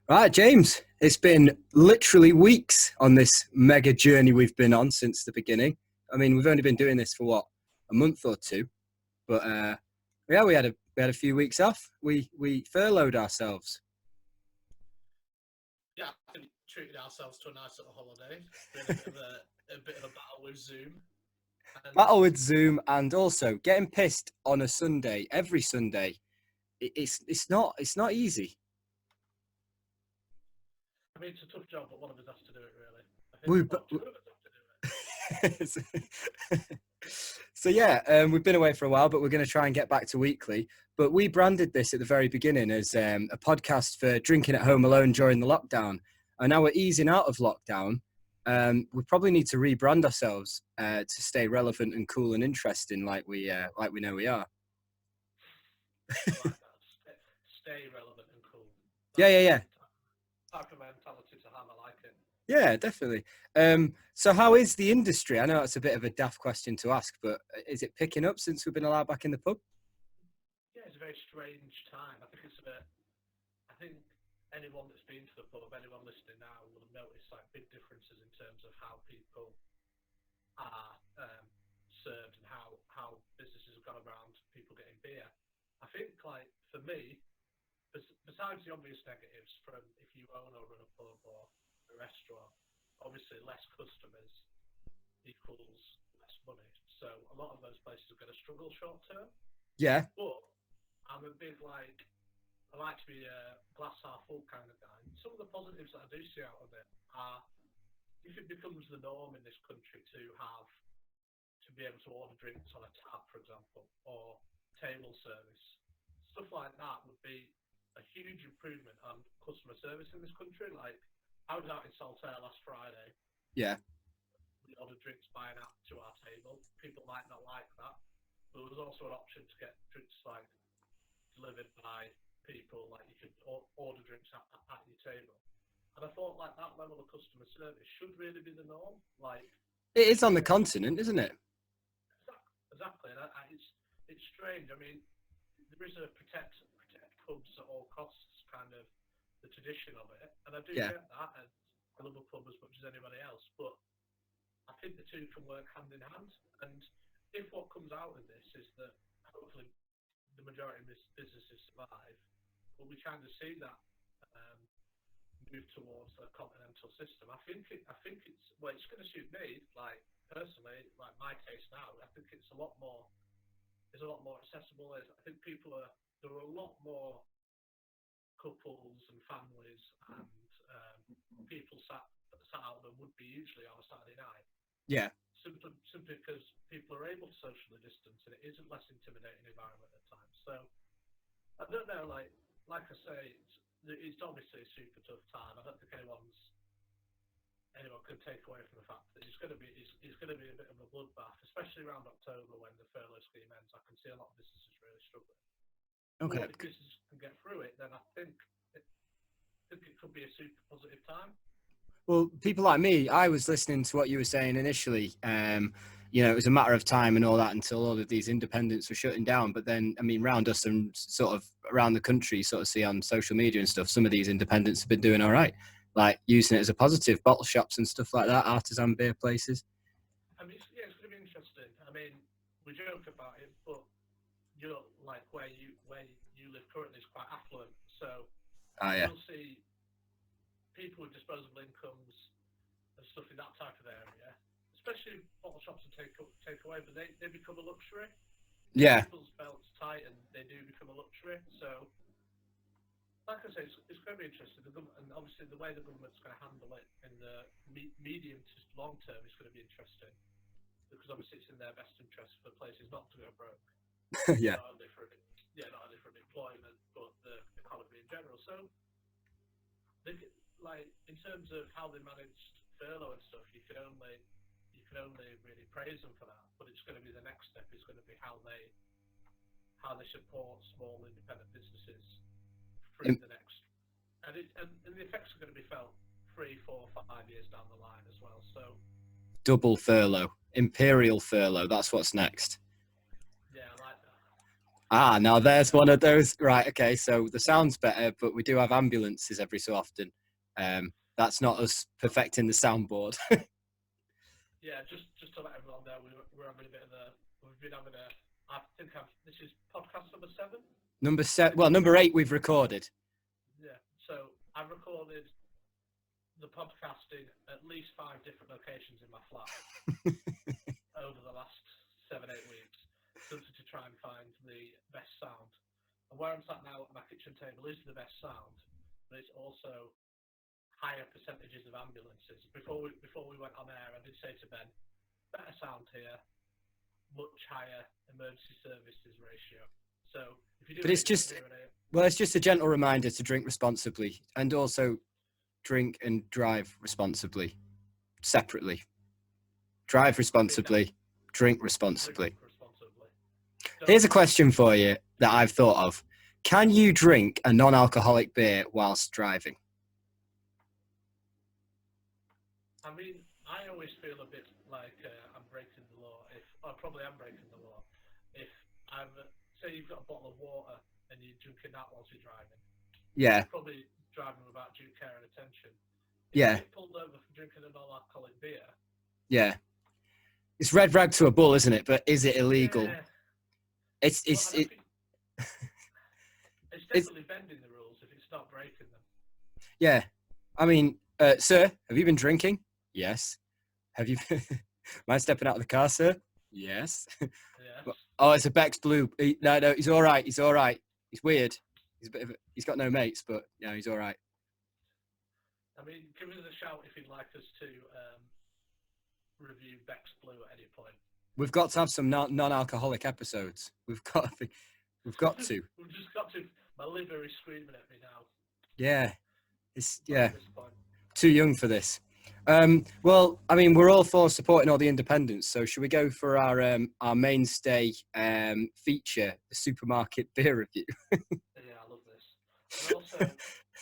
Right, James, it's been literally weeks on this mega journey we've been on since the beginning. I mean, we've only been doing this for what, a month or two, but yeah, we had a few weeks off. We furloughed ourselves. Yeah, I think we treated ourselves to a nice little holiday. We had a bit of a battle with Zoom, and Battle with Zoom and also getting pissed on a Sunday, every Sunday. It's not easy. I mean it's a tough job, but one of us has to do it. Really, I think We, two of us have to do it. so yeah, we've been away for a while, but we're going to try and get back to weekly. But we branded this at the very beginning as a podcast for drinking at home alone during the lockdown. And now we're easing out of lockdown. We probably need to rebrand ourselves to stay relevant and cool and interesting, like we know we are. I like that. Stay relevant and cool. Yeah, That's yeah, the yeah, type of mentality to have. I like it. yeah, definitely. So how is the industry? I know it's a bit of a daft question to ask, but is it picking up since we've been allowed back in the pub? Yeah, it's a very strange time. I think it's a bit. I think anyone that's been to the pub, anyone listening now, will have noticed like big differences in terms of how people are served and how businesses have gone around people getting beer. I think like for me, besides the obvious negatives from if you own or run a pub or a restaurant, obviously less customers equals less money. So a lot of those places are going to struggle short term. Yeah, But I'm a big like I like to be a glass half full kind of guy. Some of the positives that I do see out of it are if it becomes the norm in this country to be able to order drinks on a tap, for example, or table service, stuff like that would be a huge improvement on customer service in this country. Like, I was out in Saltaire last Friday. yeah. We ordered drinks by an app to our table. People might not like that, but there was also an option to get drinks like delivered by people. Like you could order drinks at your table. And I thought like that level of customer service should really be the norm. Like It it's is on the strange. continent, isn't it? Exactly. And it's strange. I mean, there is a protect pubs at all costs kind of the tradition of it, and I do Yeah. get that. And I love a pub as much as anybody else, but I think the two can work hand in hand. And if what comes out of this is that hopefully the majority of businesses survive, but we kind of see that um, move towards a continental system. I think it's well, it's going to suit me. Like personally, like my taste now, I think it's a lot more. It's a lot more accessible. I think there are a lot more couples and families and people sat out than would be usually on a Saturday night. Yeah. Simply because people are able to socially distance and it is a less intimidating environment at times. So I don't know, like I say, it's obviously a super tough time. I don't think anyone can take away from the fact that it's going to be a bit of a bloodbath, especially around October when the furlough scheme ends. I can see a lot of businesses really struggling. Okay. But if businesses can get through it, then I think it could be a super positive time. Well, people like me, I was listening to what you were saying initially. It was a matter of time and all that until all of these independents were shutting down. But then, I mean, round us and sort of around the country, sort of see on social media and stuff, some of these independents have been doing all right, like using it as a positive, bottle shops and stuff like that, artisan beer places. I mean, it's going to be interesting. I mean, we joke about it, but you're like where you live currently is quite affluent, so Oh, you yeah. will see people with disposable incomes and stuff in that type of area, especially bottle shops and takeaway, but they become a luxury. If Yeah. people's belts tighten, they do become a luxury. So, like I say, it's going to be interesting. And obviously, the way the government's going to handle it in the medium to long term is going to be interesting because obviously it's in their best interest for places not to go broke, Yeah. not only for employment, but the economy in general. So, like in terms of how they managed furlough and stuff, you can only really praise them for that. But it's going to be the next step. Is going to be how they support small independent businesses through Im- the next, and the effects are going to be felt 3, 4, 5 years down the line as well. So Double furlough, imperial furlough. That's what's next. yeah, I like that. Now there's one of those. Right, okay, so the sound's better, but we do have ambulances every so often. That's not us perfecting the soundboard. Yeah, just to let everyone know, we're having a bit of we've been having this is podcast number 7? Number 7, well, number 8 we've recorded. Yeah, so I've recorded the podcast in at least 5 different locations in my flat over the last 7-8 weeks, simply to try and find the best sound. And where I'm sat now at my kitchen table is the best sound, but it's also higher percentages of ambulances. Before we went on air, I did say to Ben, better sound here, much higher emergency services ratio. So if you do, but it's just a gentle reminder to drink responsibly, and also drink and drive responsibly, separately. Drive responsibly, drink responsibly. Here's a question for you that I've thought of. Can you drink a non-alcoholic beer whilst driving? I mean, I always feel a bit like I'm breaking the law. I probably am breaking the law. If say you've got a bottle of water and you're drinking that whilst you're driving. Yeah. You're probably driving without due care and attention. If Yeah. you get pulled over for drinking a non-alcoholic beer. Yeah. It's red rag to a bull, isn't it? But is it illegal? Yeah. It's definitely bending the rules if it's not breaking them. Yeah. I mean, sir, have you been drinking? Yes. Have you been... Am I stepping out of the car, sir? Yes. Yes. Oh, it's a Beck's Blue. No, he's all right. He's all right. He's weird. He's got no mates, but yeah, he's all right. I mean, give us a shout if you'd like us to review Beck's Blue at any point. We've got to have some non-alcoholic episodes. We've got to. We've just got to. My liver is screaming at me now. Yeah. Too young for this. Well, I mean, we're all for supporting all the independents. So should we go for our mainstay feature, the supermarket beer review? Yeah, I love this. And also,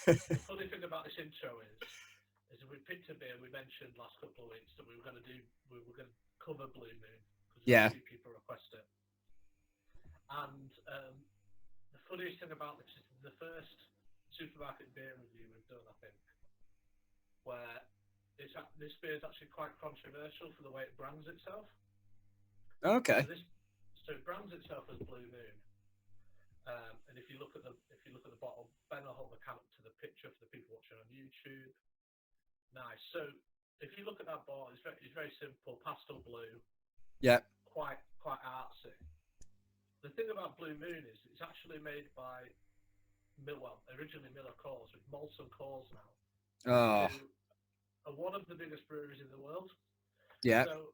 the funny thing about this intro is we picked a beer. We mentioned last couple of weeks that we were going to cover Blue Moon because a few people request it. And the funniest thing about this is the first supermarket beer review we've done, I think, where this beer is actually quite controversial for the way it brands itself. Okay. So it brands itself as Blue Moon, and if you look at the bottle, Ben will hold the can up to the picture for the people watching on YouTube. Nice. So if you look at that bottle, it's very simple, pastel blue. Yeah. Quite artsy. The thing about Blue Moon is it's actually made by originally Miller Coors, with Molson Coors now. Oh. Who are one of the biggest breweries in the world. Yeah. So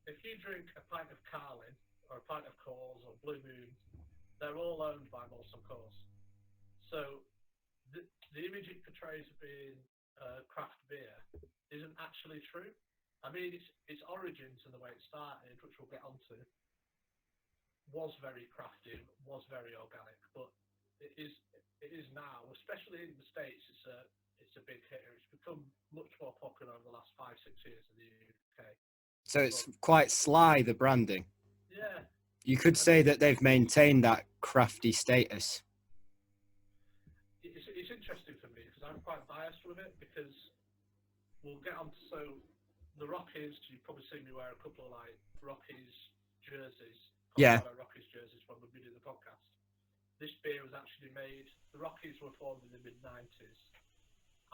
if you drink a pint of Carlin or a pint of Coors or Blue Moon, they're all owned by Molson Coors. So the image it portrays of being craft beer isn't actually true. I mean, its origins and the way it started, which we'll get onto, was very crafty, was very organic, but it is now, especially in the States, it's a big hitter. It's become much more popular over the last 5-6 years in the UK. So it's quite sly, the branding. Yeah. You could say that they've maintained that crafty status. It's interesting for me because I'm quite biased with it, because we'll get on to, so the Rockies, you've probably seen me wear a couple of like Rockies jerseys, Colorado Rockies jerseys when we do the podcast. This beer was actually made, the Rockies were formed in the mid-90s,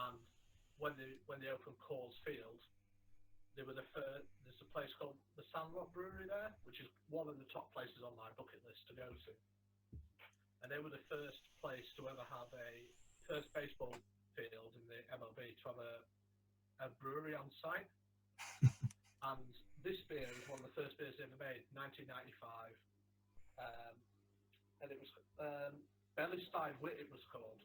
and when they opened Coors Field, they were there's a place called the Sandlot Brewery there, which is one of the top places on my bucket list to go to. And they were the first place to ever have first baseball field in the MLB to have a brewery on site. And this beer was one of the first beers they ever made, 1995. And it was Belly Stein Wit, it was called.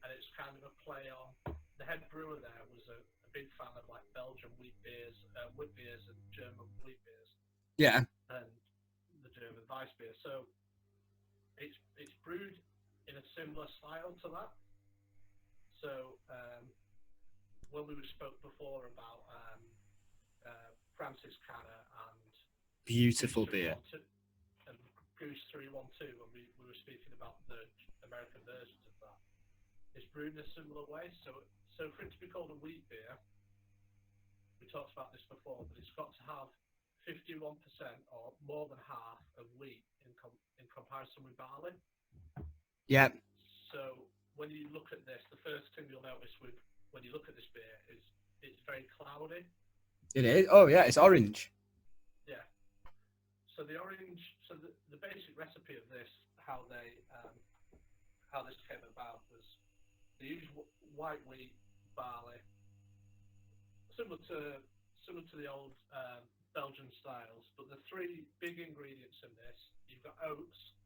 And it's kind of a play on, the head brewer there was a big fan of like Belgian wheat beers and German wheat beers. Yeah. And the German Weiss beer. So it's brewed in a similar style to that. So when we spoke before about Francis Canner and beautiful beer. And Goose 312, and we were speaking about the American versions of that, it's brewed in a similar way. So for it to be called a wheat beer, we talked about this before, but it's got to have 51% or more than half of wheat in comparison with barley. Yeah. So when you look at this, the first thing you'll notice when you look at this beer is it's very cloudy. It is. Oh yeah, it's orange. Yeah. So the orange. So the basic recipe of this, how this came about was they use white wheat, barley, similar to the old Belgian styles. But the three big ingredients in this, you've got oats.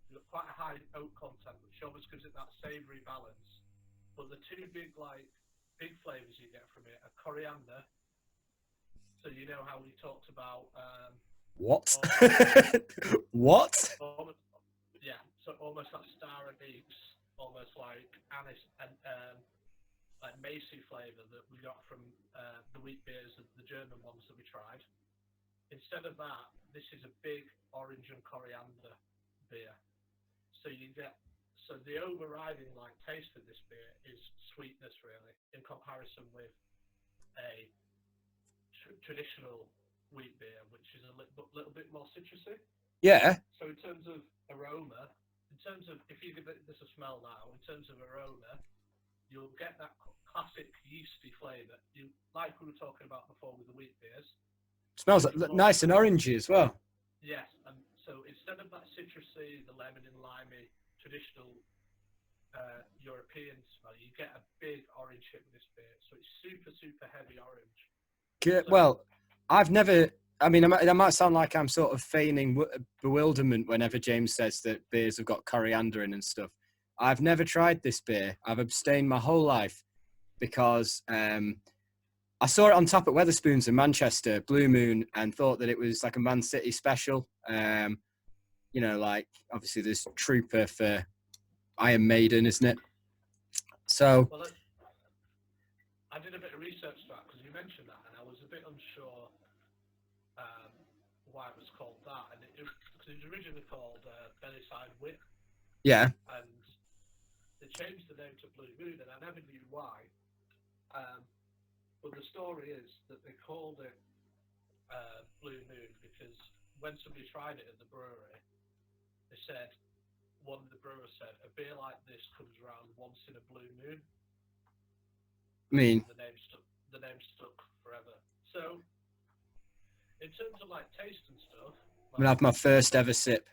You've got quite a high oat content, which almost gives it that savoury balance. But the two big flavours you get from it are coriander. So you know how we talked about what? What? Yeah, so almost like star anise, almost like anise and like Macy flavour that we got from the wheat beers, the German ones that we tried. Instead of that, this is a big orange and coriander beer. So the overriding taste of this beer is sweetness, really, in comparison with a traditional wheat beer, which is a little bit more citrusy. Yeah. So in terms of aroma, if you give this a smell now, in terms of aroma, you'll get that classic yeasty flavour, like we were talking about before with the wheat beers. Smells nice and orangey as well. Yes, and so instead of that citrusy, the lemon and limey traditional European smell, you get a big orange hit with this beer. So it's super, super heavy orange. Well, I've never. I mean, that might sound like I'm sort of feigning bewilderment whenever James says that beers have got coriander in and stuff. I've never tried this beer. I've abstained my whole life because I saw it on tap at Wetherspoons in Manchester, Blue Moon, and thought that it was like a Man City special. You know, like obviously there's Trooper for Iron Maiden, isn't it? So. Well, I did a bit of research to that because you mentioned that, and I was a bit unsure why it was called that. And it was originally called Bellyside Whip. Yeah. And they changed the name to Blue Moon, and I never knew why. But the story is that they called it Blue Moon because when somebody tried it at the brewery, they said, one of the brewers said, a beer like this comes around once in a blue moon. I mean, the name stuck forever. So, in terms of taste and stuff, I'm gonna have my first ever sip.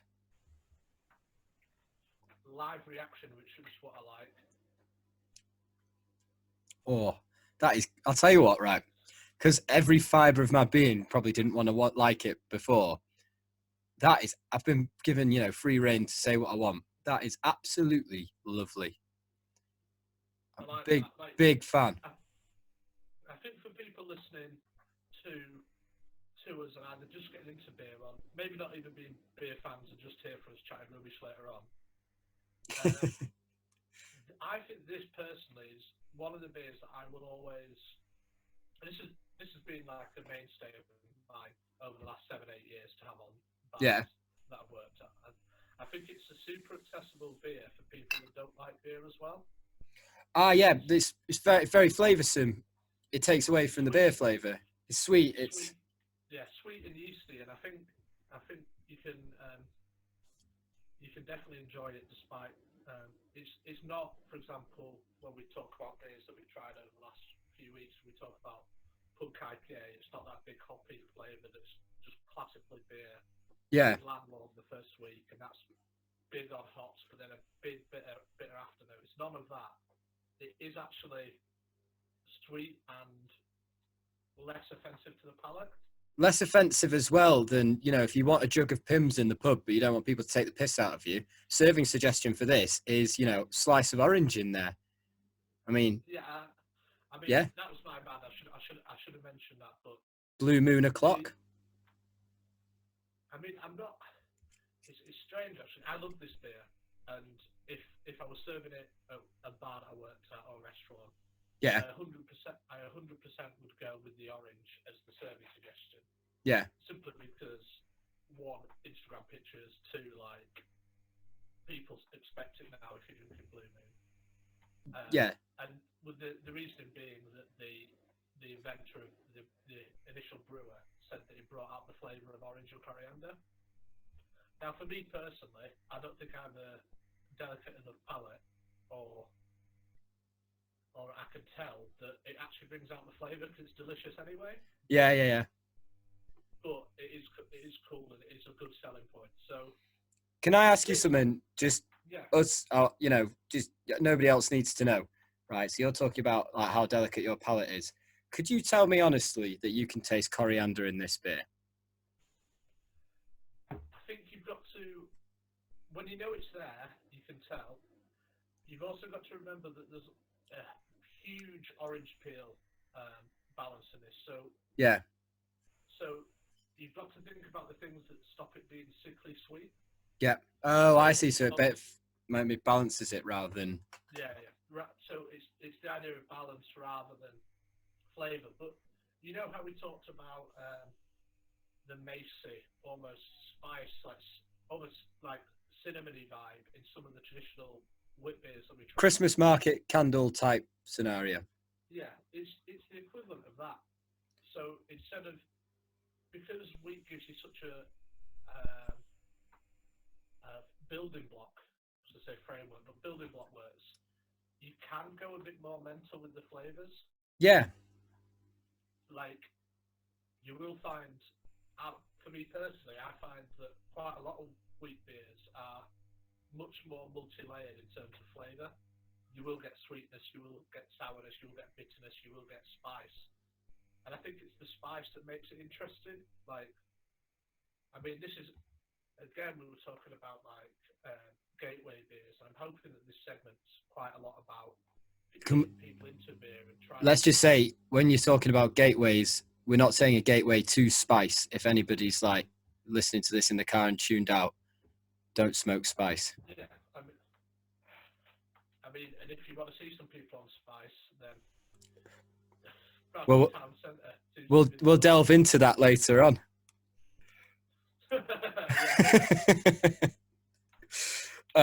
Live reaction, which is what I like. Oh, that is. I'll tell you what, right? Because every fibre of my being probably didn't want to like it before. That is. I've been given, free rein to say what I want. That is absolutely lovely. I'm a big fan. I think for people listening to us and either just getting into beer on, maybe not even being beer fans and just here for us chatting rubbish later on. I think this personally is one of the beers that I will always. This has been like a mainstay of mine over the last 7-8 years to have on bars that I've worked at. And I think it's a super accessible beer for people that don't like beer as well. Yeah, it's very, very flavoursome. It takes away from the beer flavour. It's sweet. Sweet and yeasty, and I think you can definitely enjoy it despite it's not, for example, when we talk about beers that we've tried over the last few weeks, we talk about punk IPA. It's not that big hoppy flavour that's just classically beer. Yeah. Landlord the first week, and that's big on hops, but then a big bitter afternoon. It's none of that. It is actually sweet and less offensive to the palate. Less offensive as well than, if you want a jug of Pimm's in the pub, but you don't want people to take the piss out of you. Serving suggestion for this is, slice of orange in there. I mean, that was my bad. I should have mentioned that, but Blue Moon o'clock. I mean, I'm not. It's strange actually. I love this beer, and if I was serving it at a bar that I worked at or a restaurant, I 100% would go with the orange as the serving suggestion. Yeah. Simply because one, Instagram pictures, two, people expect it now if you're drinking Blue Moon. Yeah. And with the reason being that the inventor of the initial brewer said that he brought out the flavour of orange or coriander. Now, for me personally, I don't think I'm a delicate enough palate, or I can tell that it actually brings out the flavour because it's delicious anyway. Yeah. But it is cool and it is a good selling point. So, can I ask you something? Just us, just nobody else needs to know, right? So you're talking about like how delicate your palate is. Could you tell me honestly that you can taste coriander in this beer? I think you've got to, when you know it's there, you can tell. You've also got to remember that there's a huge orange peel balance in this. So yeah. So you've got to think about the things that stop it being sickly sweet. Yeah. Oh, I see. So it maybe balances it rather than. Yeah. So it's the idea of balance rather than flavour. But you know how we talked about the Macy almost spice, almost like cinnamony vibe in some of the traditional wit beers that we try. Christmas market candle type scenario. Yeah, it's the equivalent of that. So instead of, because wheat gives you such a building block, to say framework, but building block words, you can go a bit more mental with the flavours. Yeah. Like, you will find, for me personally, I find that quite a lot of wheat beers are much more multi-layered in terms of flavour. You will get sweetness, you will get sourness, you will get bitterness, you will get spice. And I think it's the spice that makes it interesting. Like, I mean, this is, again, we were talking about like gateway beers. I'm hoping that this segment's quite a lot about getting people into beer and trying. Let's just say, when you're talking about gateways, we're not saying a gateway to spice. If anybody's like listening to this in the car and tuned out, don't smoke spice. Yeah, I mean, and if you want to see some people on spice, then well, town centre. We'll delve into that later on.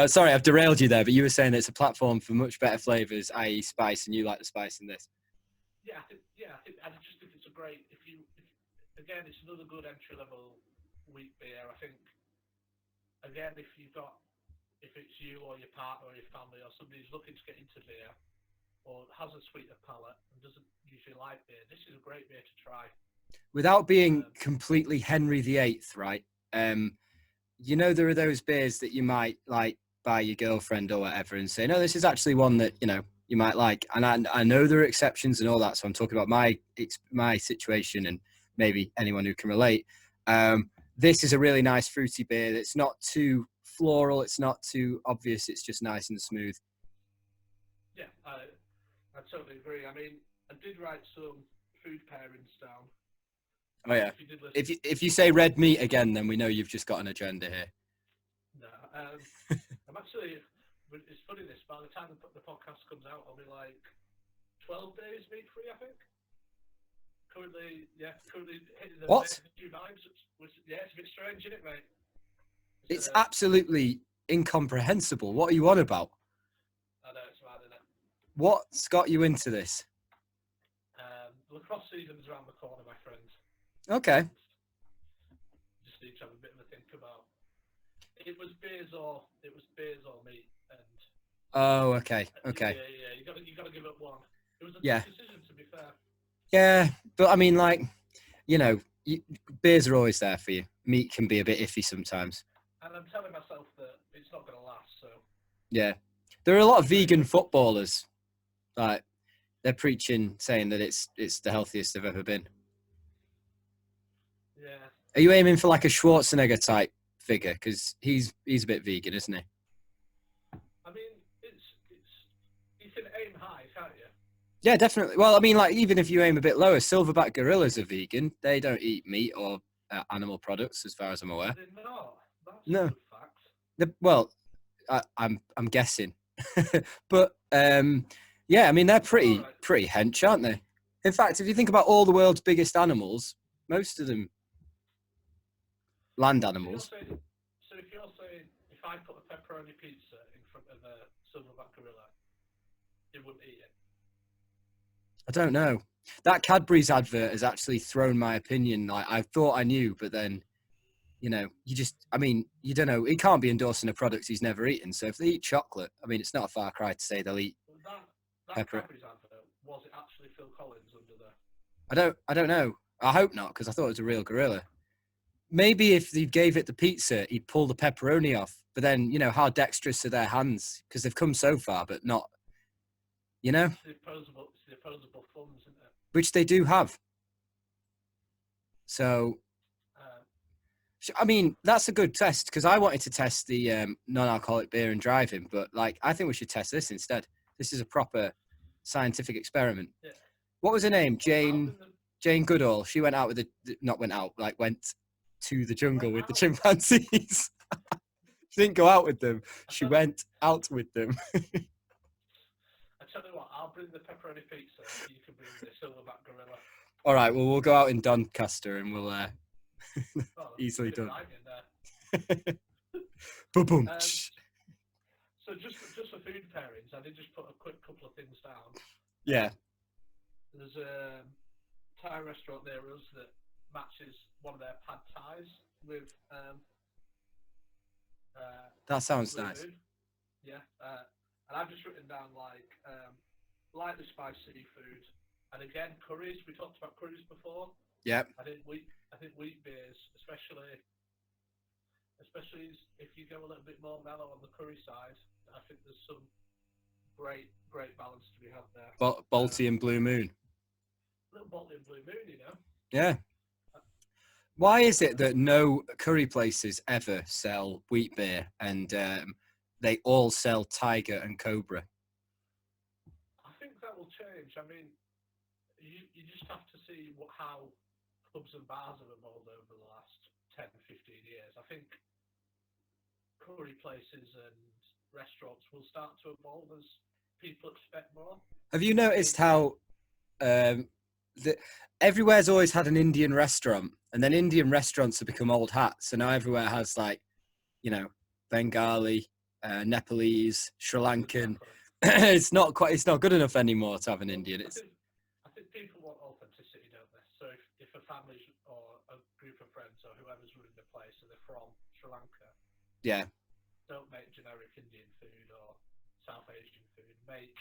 Sorry, I've derailed you there, but you were saying it's a platform for much better flavours, i.e. spice, and you like the spice in this. Yeah, I just think it's a great, again, it's another good entry-level wheat beer. I think, again, if it's you or your partner or your family or somebody who's looking to get into beer or has a sweeter palate and doesn't usually like beer, this is a great beer to try. Without being completely Henry VIII, right? You know, there are those beers that you might like buy your girlfriend or whatever and say, no, this is actually one that, you know, you might like. And I know there are exceptions and all that. So I'm talking about my situation and maybe anyone who can relate. This is a really nice fruity beer that's not too floral. It's not too obvious. It's just nice and smooth. Yeah, I totally agree. I mean, I did write some food pairings down. Oh yeah. If you say red meat again, then we know you've just got an agenda here. No, I'm actually. It's funny this. By the time the podcast comes out, I'll be like 12 days meat free. I think. Currently hitting the new vibes. Yeah, it's a bit strange, isn't it, mate? It's absolutely incomprehensible. What are you on about? I know, it's mad, isn't it? What's got you into this? The lacrosse season's around the corner, my friend. Okay. Just need to have a bit of a think about. It was beers or meat, and. Oh, okay. Yeah. You got to give up one. It was a tough decision, to be fair. Yeah, but I mean, like, you know, beers are always there for you. Meat can be a bit iffy sometimes. And I'm telling myself that it's not going to last. So. Yeah, there are a lot of vegan footballers. Like, they're preaching, saying that it's the healthiest they've ever been. Yeah. Are you aiming for like a Schwarzenegger type figure? Because he's a bit vegan, isn't he? I mean, you can aim high, can't you? Yeah, definitely. Well, I mean, like, even if you aim a bit lower, silverback gorillas are vegan. They don't eat meat or animal products, as far as I'm aware. They're not. That's no. A good fact. Well, I'm guessing, but yeah, I mean, they're pretty hench, aren't they? In fact, if you think about all the world's biggest animals, most of them land animals. So if if I put a pepperoni pizza in front of a silverback gorilla, it wouldn't eat it. I don't know. That Cadbury's advert has actually thrown my opinion. Like, I thought I knew, but then, you know, you don't know. He can't be endorsing a product he's never eaten. So if they eat chocolate, I mean, it's not a far cry to say they'll eat That pepper. Cadbury's advert, was it actually Phil Collins under the... I don't know. I hope not, because I thought it was a real gorilla. Maybe if he gave it the pizza, he'd pull the pepperoni off. But then, you know, how dexterous are their hands? Because they've come so far, but not, you know? It's the opposable thumbs, isn't it? Which they do have. So, I mean, that's a good test, because I wanted to test the non-alcoholic beer and driving, but, like, I think we should test this instead. This is a proper scientific experiment. Yeah. What was her name? Jane Goodall. She went out with went to the jungle with the chimpanzees. She didn't go out with them. She went out with them. I tell you what, I'll bring the pepperoni pizza, and you can bring the silverback gorilla. All right, well, we'll go out in Doncaster and we'll easily done. Boom. So just for food pairings, I did just put a quick couple of things down. Yeah. There's a Thai restaurant near us that matches one of their pad thais with that sounds nice. Moon. Yeah, and I've just written down like lightly spiced seafood, and again curries. We talked about curries before. Yep. I think wheat beers, especially if you go a little bit more mellow on the curry side, I think there's some great balance to be had there. Balti and Blue Moon. Little Balti and Blue Moon, you know. Yeah. Why is it that no curry places ever sell wheat beer and they all sell Tiger and Cobra? I think that will change. I mean, you just have to see how pubs and bars have evolved over the last 10, 15 years. I think curry places and restaurants will start to evolve as people expect more. Have you noticed how everywhere's always had an Indian restaurant, and then Indian restaurants have become old hats, so now everywhere has, like, you know, Bengali, Nepalese, Sri Lankan. It's not good enough anymore to have an Indian. I think people want authenticity, don't they? So if a family or a group of friends or whoever's running the place and they're from Sri Lanka, yeah, don't make generic Indian food or South Asian food. Make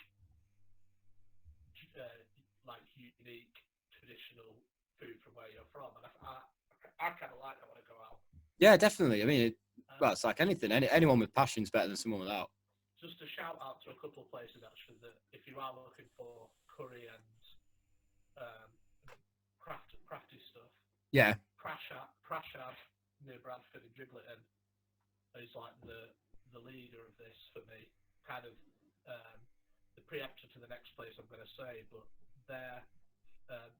like unique traditional food from where you're from, and I kind of like that when I go out. Yeah, definitely. I mean, it's like anything. Anyone with passion's better than someone without. Just a shout out to a couple of places actually that if you are looking for curry and crafty stuff. Yeah. Prashad near Bradford in Drigleton is like the leader of this for me. Kind of the preemptor to the next place I'm going to say, but their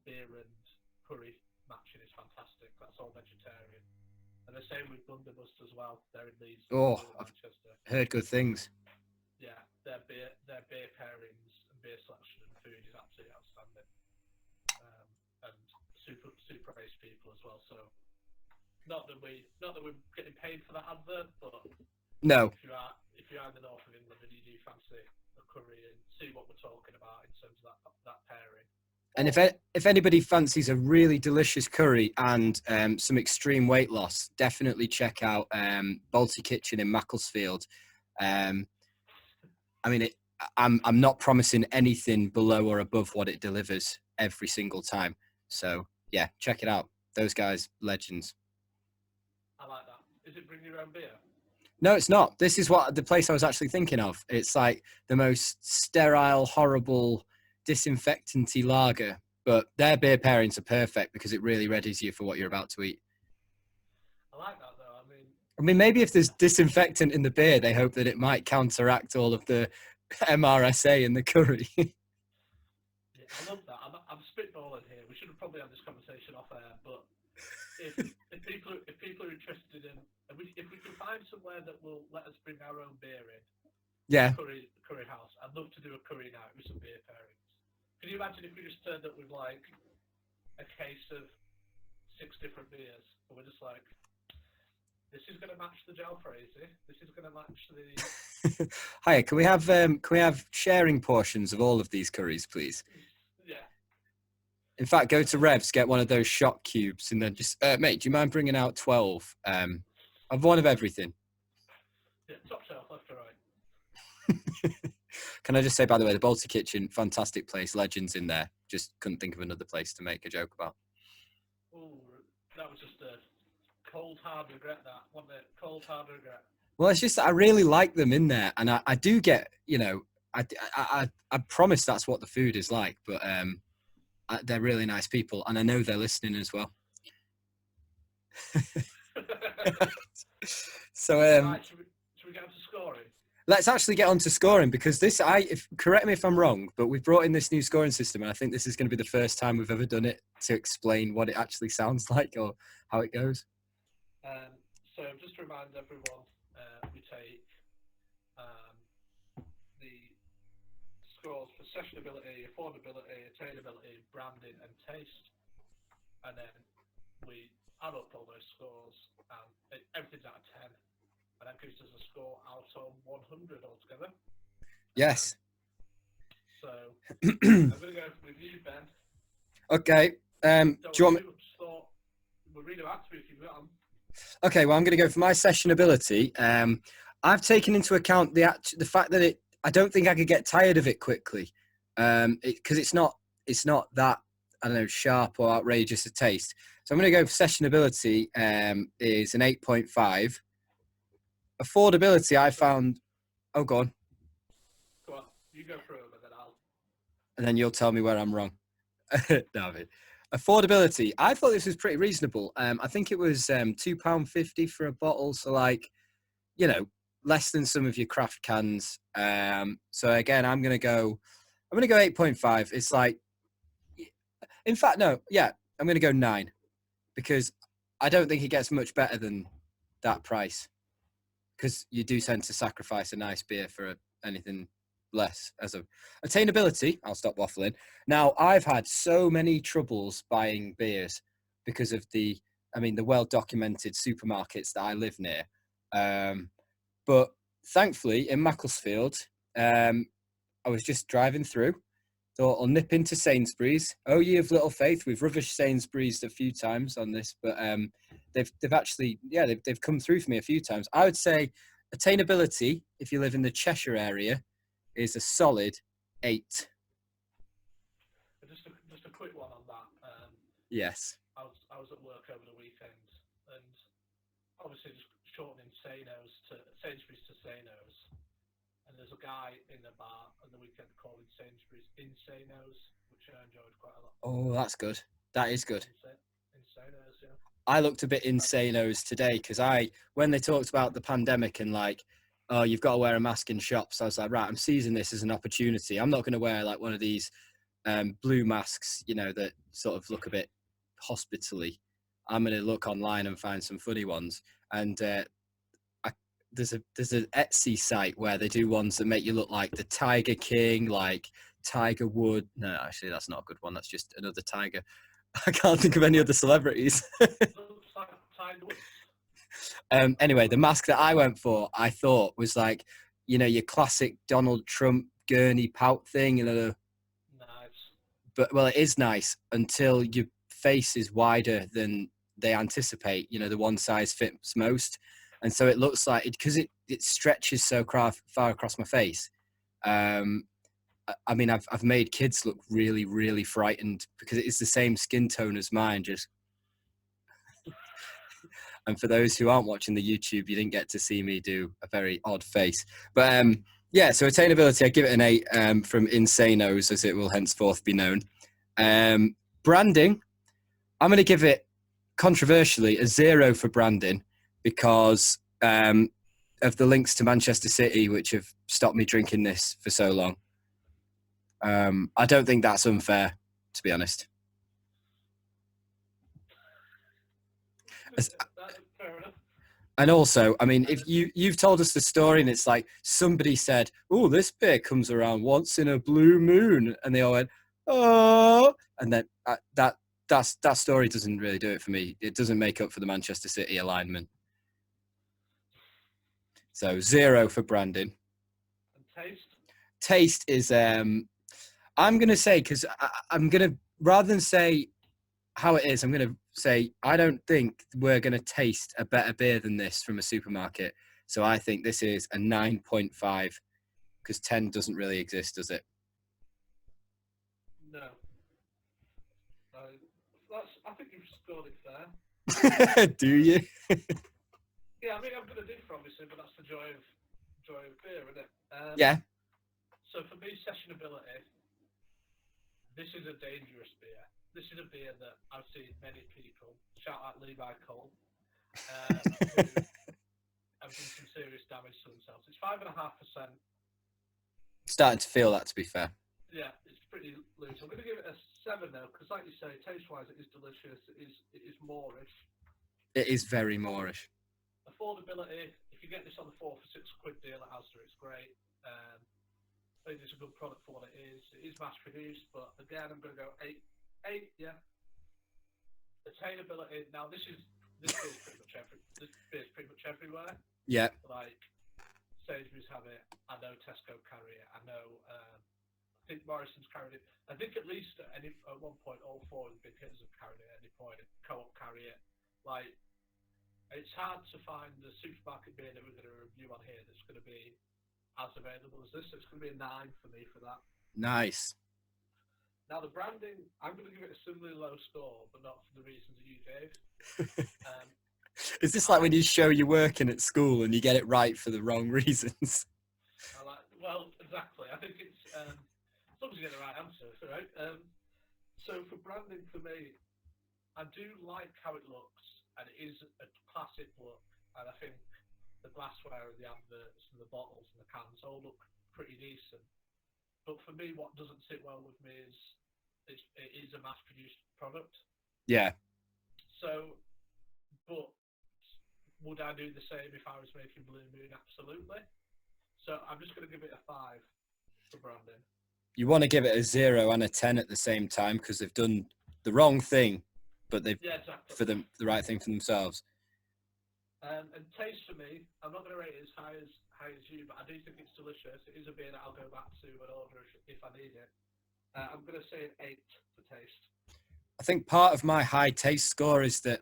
beer and curry matching is fantastic. That's all vegetarian. And the same with Blunderbuss as well. They're in Leeds. Oh, I've heard good things. Yeah, their beer pairings and beer selection and food is absolutely outstanding. And super ace people as well. So not that we're getting paid for that advert, but no. If you are in the north of England and you do fancy a curry and see what we're talking about in terms of that pairing. And if anybody fancies a really delicious curry and some extreme weight loss, definitely check out Balti Kitchen in Macclesfield. I mean, I'm not promising anything below or above what it delivers every single time. So yeah, check it out. Those guys, legends. I like that. Is it bring your own beer? No, it's not. This is what the place I was actually thinking of. It's like the most sterile, horrible, disinfectant-y lager, but their beer pairings are perfect because it really readies you for what you're about to eat. I like that though. I mean, maybe if there's disinfectant in the beer, they hope that it might counteract all of the MRSA in the curry. Yeah, I love that. I'm spitballing here. We should have probably had this conversation off air, but if people are interested in, if we can find somewhere that will let us bring our own beer in, yeah, curry house, I'd love to do a curry night with some beer pairings. Can you imagine if we just turned up with like a case of 6 different beers, and we're just like, This is going to match the jalfrezi. This is going to match the. Hiya, can we have sharing portions of all of these curries, please? Yeah. In fact, go to Revs, get one of those shot cubes, and then just, mate, do you mind bringing out 12 of one of everything? Yeah, top shelf, left to right. Can I just say, by the way, the Baltic Kitchen, fantastic place, legends in there. Just couldn't think of another place to make a joke about. Ooh, that was just a cold hard regret. That wasn't it? Cold hard regret. Well, it's just that I really like them in there, and I do get, you know, I promise that's what the food is like, but they're really nice people, and I know they're listening as well. So right, should we get on to scoring? Let's actually get on to scoring, because this, correct me if I'm wrong, but we've brought in this new scoring system, and I think this is going to be the first time we've ever done it to explain what it actually sounds like or how it goes. So just to remind everyone, we take the scores for sessionability, affordability, attainability, branding, and taste, and then we add up all those scores, and everything's out of 10. And that gives us a score out of 100 altogether. Yes. So I'm going to go with you, Ben. Okay. Do you want me? We'll read them out to you if you've got them. Okay. Well, I'm going to go for my sessionability. I've taken into account the fact that I don't think I could get tired of it quickly, because it's not that, I don't know, sharp or outrageous a taste. So I'm going to go for sessionability. Is an 8.5. Affordability, I found. Oh, go on. Go on, you go through them, and then you'll tell me where I'm wrong. David. Affordability, I thought this was pretty reasonable. I think it was £2.50 for a bottle, so like, you know, less than some of your craft cans. So again, I'm gonna go 8.5. It's like, in fact, no, yeah, I'm gonna go 9, because I don't think it gets much better than that price, because you do tend to sacrifice a nice beer for anything less. As of attainability, I'll stop waffling. Now, I've had so many troubles buying beers because of the well-documented supermarkets that I live near. But thankfully, in Macclesfield, I was just driving through, thought I'll nip into Sainsbury's. Oh, ye of little faith, we've rubbished Sainsbury's a few times on this, but they've actually, yeah, they've come through for me a few times. I would say attainability, if you live in the Cheshire area, is a solid 8. Just a quick one on that. Yes. I was at work over the weekend, and obviously just shortening Sainsbury's to Sainos. And there's a guy in the bar on the weekend calling Sainsbury's Insanos, which I enjoyed quite a lot. Oh, that's good. That is good. Insanos, yeah. I looked a bit insanos today, because when they talked about the pandemic and like, oh, you've got to wear a mask in shops, I was like, right, I'm seizing this as an opportunity. I'm not going to wear like one of these blue masks, you know, that sort of look a bit hospitally. I'm going to look online and find some funny ones. And there's an Etsy site where they do ones that make you look like the Tiger King, like Tiger Wood. No, actually, that's not a good one. That's just another tiger. I can't think of any other celebrities. Anyway, the mask that I went for, I thought was like, you know, your classic Donald Trump gurney pout thing. You know, nice. But well, it is nice until your face is wider than they anticipate. You know, the one size fits most, and so it looks like because it stretches so far across my face. I mean, I've made kids look really, really frightened because it is the same skin tone as mine. Just, and for those who aren't watching the YouTube, you didn't get to see me do a very odd face. But yeah, so attainability, I give it an 8 from Insanos, as it will henceforth be known. Branding, I'm going to give it, controversially, a 0 for branding, because of the links to Manchester City, which have stopped me drinking this for so long. I don't think that's unfair, to be honest. Fair enough. And also, I mean, if you've told us the story and it's like somebody said, oh, this beer comes around once in a blue moon, and they all went, oh, and then that story doesn't really do it for me. It doesn't make up for the Manchester City alignment. So 0 for branding. And taste? Taste is, I'm going to say, because I'm going to, rather than say how it is, I'm going to say, I don't think we're going to taste a better beer than this from a supermarket. So I think this is a 9.5, because 10 doesn't really exist, does it? No. I think you've scored it fair. Do you? Yeah, I mean, I'm going to differ, obviously, but that's the joy of beer, isn't it? Yeah. So for me, sessionability, this is a dangerous beer. This is a beer that I've seen many people, shout out Levi Cole, who have done some serious damage to themselves. It's 5.5%. Starting to feel that, to be fair. Yeah, it's pretty loose. I'm going to give it a 7 though, because like you say, taste-wise, it is delicious. It is moreish. It is very moreish. Affordability, if you get this on the 4 for £6 deal at Asda, it's great. I think it's a good product for what it is. It is mass produced, but again, I'm going to go 8. Yeah. Attainability. Now, this beer's pretty much everywhere. Yeah. Like Sainsbury's have it. I know Tesco carry it. I know. I think Morrison's carried it. I think at least at one point, all 4 of the big hitters have carried it at any point. Co-op carry it. Like, it's hard to find the supermarket beer that we're going to review on here that's going to be as available as this. So it's going to be a 9 for me for that. Nice. Now the branding, I'm going to give it a similarly low score, but not for the reasons that you gave. Is this like when you show you're working at school and you get it right for the wrong reasons? Well, exactly. I think it's as long as you get the right answer, right? So for branding, for me, I do like how it looks, and it is a classic look. And I think the glassware and the adverts and the bottles and the cans all look pretty decent. But for me, what doesn't sit well with me is it is a mass-produced product. Yeah. So, but would I do the same if I was making Blue Moon? Absolutely. So I'm just going to give it a 5 for branding. You want to give it a 0 and a 10 at the same time because they've done the wrong thing, but they've exactly. for the right thing for themselves. And taste for me, I'm not going to rate it as high as you, but I do think it's delicious. It is a beer that I'll go back to and order if I need it. I'm going to say an 8 for taste. I think part of my high taste score is that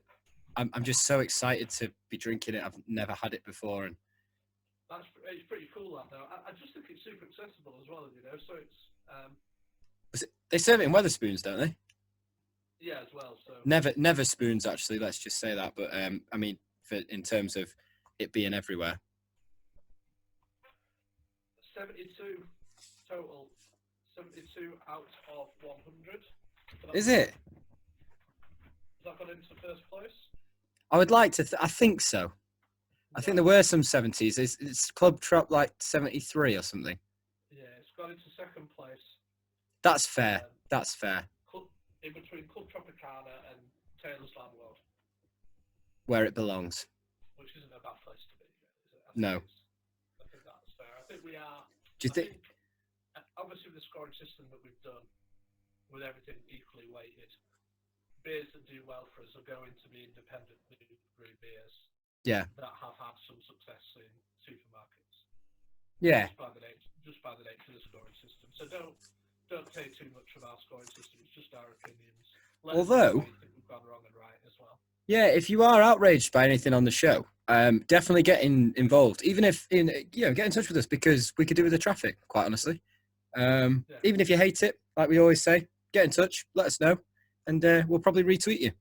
I'm just so excited to be drinking it. I've never had it before, and it's pretty cool. That though, I just think it's super accessible as well. You know, so it's. They serve it in Wetherspoons, don't they? Yeah, as well. So never spoons actually. Let's just say that. But I mean, in terms of it being everywhere. 72 total. 72 out of 100. Is it? Has that got into first place? I would like to. I think so. I think there were some 70s. It's Club Trop like 73 or something. Yeah, it's got into second place. That's fair. That's fair. In between Club Tropicana and Taylor's Landlord. Where it belongs. Which isn't a bad place to be. No. I think that's fair. I think we are. Do you think? Obviously, with the scoring system that we've done, with everything equally weighted, beers that do well for us are going to be independent brew beers. Yeah. That have had some success in supermarkets. Yeah. Just by the nature of the scoring system. So don't take too much of our scoring system. It's just our opinions. Although we've gone wrong and right as well. Yeah, if you are outraged by anything on the show, definitely get involved. Even if get in touch with us because we could do with the traffic. Quite honestly, even if you hate it, like we always say, get in touch, let us know, and we'll probably retweet you.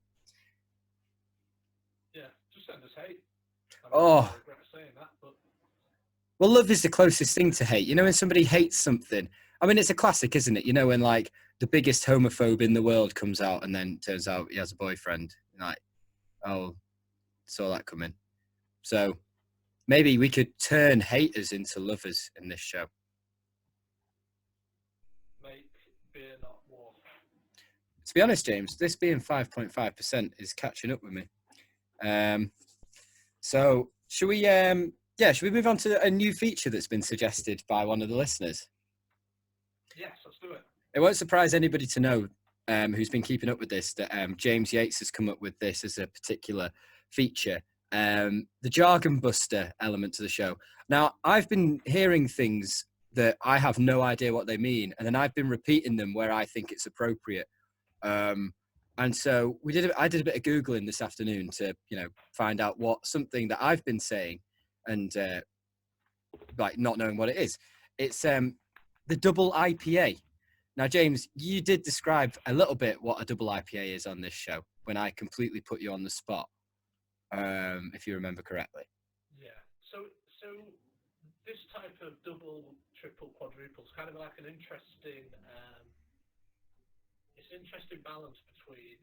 Yeah, just send us hate. I regret saying that, but well, love is the closest thing to hate. You know, when somebody hates something. I mean, it's a classic, isn't it? You know, when like the biggest homophobe in the world comes out, and then turns out he has a boyfriend. Like, oh, saw that coming. So maybe we could turn haters into lovers in this show. Make beer not war. To be honest, James, this being 5.5% is catching up with me. So should we move on to a new feature that's been suggested by one of the listeners? Yes, let's do it. It won't surprise anybody to know who's been keeping up with this that James Yates has come up with this as a particular feature. the jargon buster element to the show. Now, I've been hearing things that I have no idea what they mean, and then I've been repeating them where I think it's appropriate. And so I did a bit of Googling this afternoon to, find out what something that I've been saying and like not knowing what it is. It's the double IPA. Now, James, you did describe a little bit what a double IPA is on this show when I completely put you on the spot, if you remember correctly. Yeah. So this type of double, triple, quadruple is kind of like an interesting. It's an interesting balance between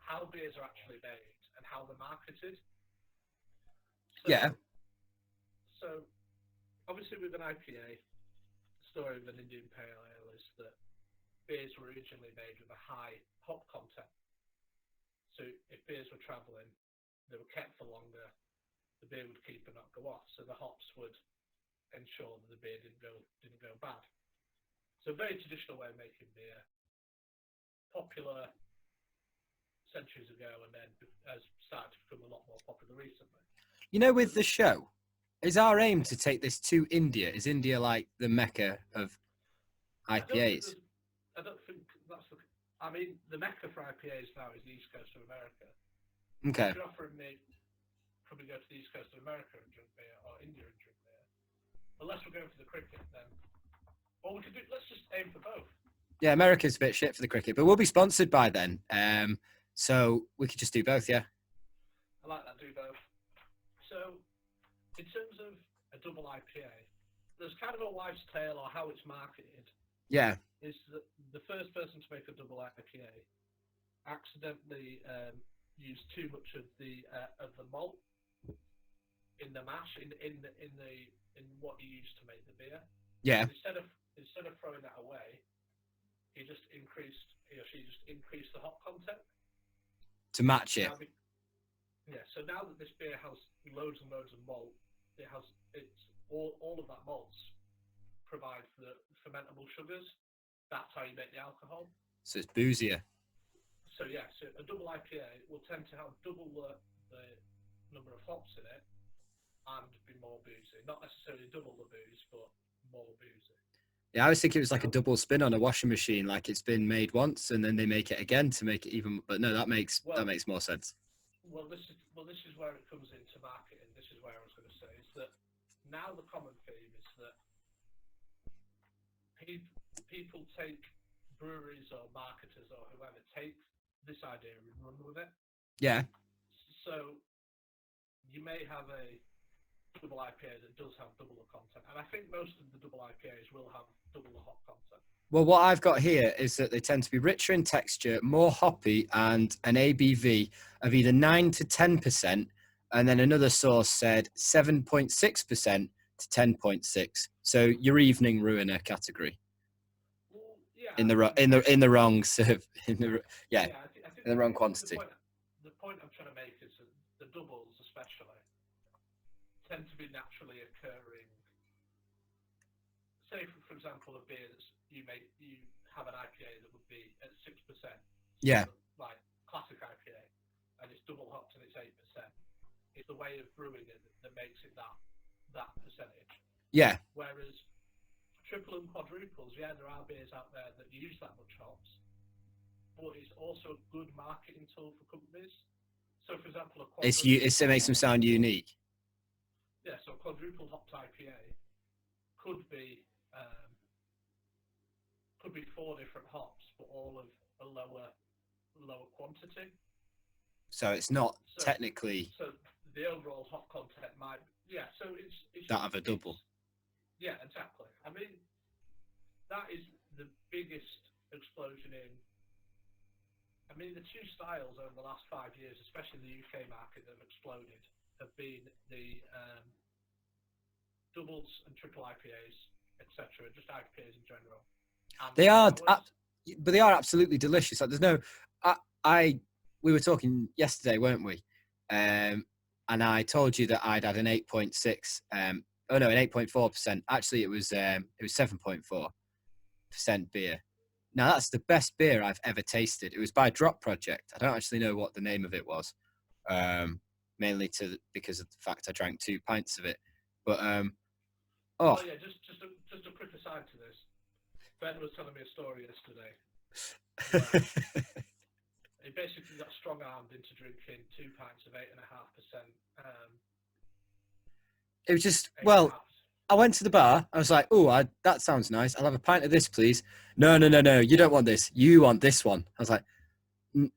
how beers are actually made and how they're marketed. So, Yeah. So obviously with an IPA, the story of an Indian Pale Ale is that beers were originally made with a high hop content. So if beers were travelling, they were kept for longer, the beer would keep and not go off. So the hops would ensure that the beer didn't go bad. So a very traditional way of making beer, popular centuries ago, and then has started to become a lot more popular recently. With the show, is our aim to take this to India? Is India like the mecca of IPAs? I don't think that's the. I mean, the mecca for IPAs now is the East Coast of America. Okay. If you're offering me, probably go to the East Coast of America and drink beer, or India and drink beer. Unless we're going for the cricket, then. Or we could do. Let's just aim for both. Yeah, America's a bit shit for the cricket, but we'll be sponsored by then. So we could just do both, yeah. I like that, do both. So, in terms of a double IPA, there's kind of a wife's tale, or how it's marketed. Yeah. Is that the first person to make a double IPA accidentally used too much of the malt in the mash in what you used to make the beer. Yeah. Instead of throwing that away, he or she just increased the hop content to match it. So now that this beer has loads and loads of malt, all of that malts provide for the fermentable sugars. That's how you make the alcohol. So it's boozier. So a double IPA will tend to have double the number of hops in it and be more boozy. Not necessarily double the booze, but more boozy. Yeah, I was thinking it was like a double spin on a washing machine, like it's been made once and then they make it again to make it even. But no, that makes more sense. Well, this is where it comes into marketing. This is where I was going to say is that now the common theme is that people take breweries or marketers or whoever take this idea and run with it. Yeah. So you may have a double IPA that does have double the content, and I think most of the double IPAs will have double the hop content. Well, what I've got here is that they tend to be richer in texture, more hoppy, and an ABV of either 9 to 10%, and then another source said 7.6% to 10.6. So your evening ruiner category. Well, yeah. In the wrong serve. In the wrong quantity. The point I'm trying to make is that the doubles, especially, tend to be naturally occurring. Say, for example, a beer that you have an IPA that would be at 6%. Yeah. Like classic IPA, and it's double hopped and it's 8%. It's the way of brewing it that makes it that percentage. Yeah. Whereas triple and quadruples, there are beers out there that use that much hops, but it's also a good marketing tool for companies. So, for example, it makes them sound unique. Yeah, so a quadruple hopped IPA could be 4 different hops, but all of a lower quantity. So it's not technically. So the overall hop content might. Yeah, so it's that of a double. Yeah, exactly. I mean, that is the biggest explosion in. I mean, the two styles over the last 5 years, especially in the UK market, that have exploded, have been the doubles and triple IPAs, etc. Just IPAs in general. But they are absolutely delicious. Like, there's no. We were talking yesterday, weren't we? And I told you that I'd had an 8.6. An 8.4%. Actually, it was 7.4% beer. Now that's the best beer I've ever tasted. It was by Drop Project. I don't actually know what the name of it was. mainly because of the fact I drank 2 pints of it. But Oh yeah, just a quick aside to this. Ben was telling me a story yesterday where he basically got strong-armed into drinking 2 pints of 8.5%. it was just, well, I went to the bar. I was like, oh, that sounds nice. I'll have a pint of this, please. No. You don't want this. You want this one. I was like, you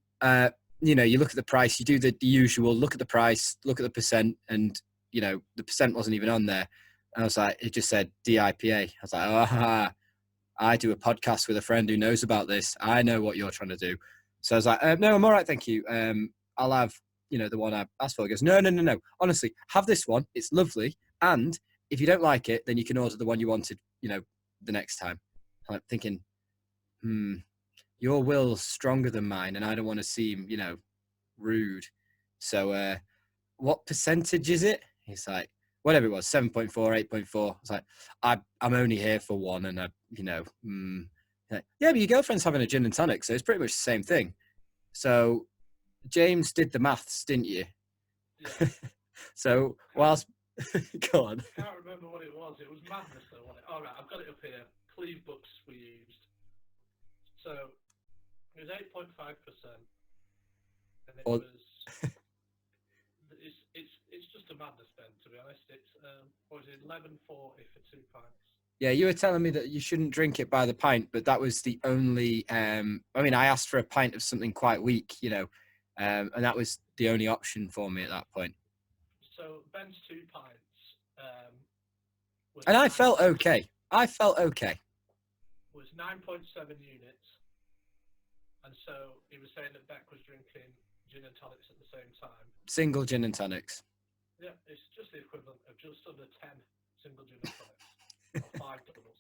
look at the price. You do the usual. Look at the price. Look at the percent. And, the percent wasn't even on there. And I was like, it just said DIPA. I was like, I do a podcast with a friend who knows about this. I know what you're trying to do. So I was like, no, I'm all right. Thank you. I'll have, the one I asked for. He goes, no. Honestly, have this one. It's lovely. And if you don't like it, then you can order the one you wanted, the next time. I'm thinking, your will's stronger than mine, and I don't want to seem, rude. So what percentage is it? He's like, whatever it was, 7.4, 8.4. I was like, I'm only here for one, and like, yeah, but your girlfriend's having a gin and tonic, so it's pretty much the same thing. So James did the maths, didn't you? Yeah. So whilst go on. I can't remember what it was. It was madness though, wasn't it? All right, I've got it up here. Cleve books we used. So it was 8.5%, and it was. It's just a madness, Ben. To be honest, it's what was it, 11.40 for 2 pints. Yeah, you were telling me that you shouldn't drink it by the pint, but that was the only. I asked for a pint of something quite weak, and that was the only option for me at that point. So Ben's 2 pints. And I felt okay. Was 9.7 units, and so he was saying that Beck was drinking gin and tonics at the same time. Single gin and tonics. Yeah, it's just the equivalent of just under 10 single gin and tonics, or 5 doubles.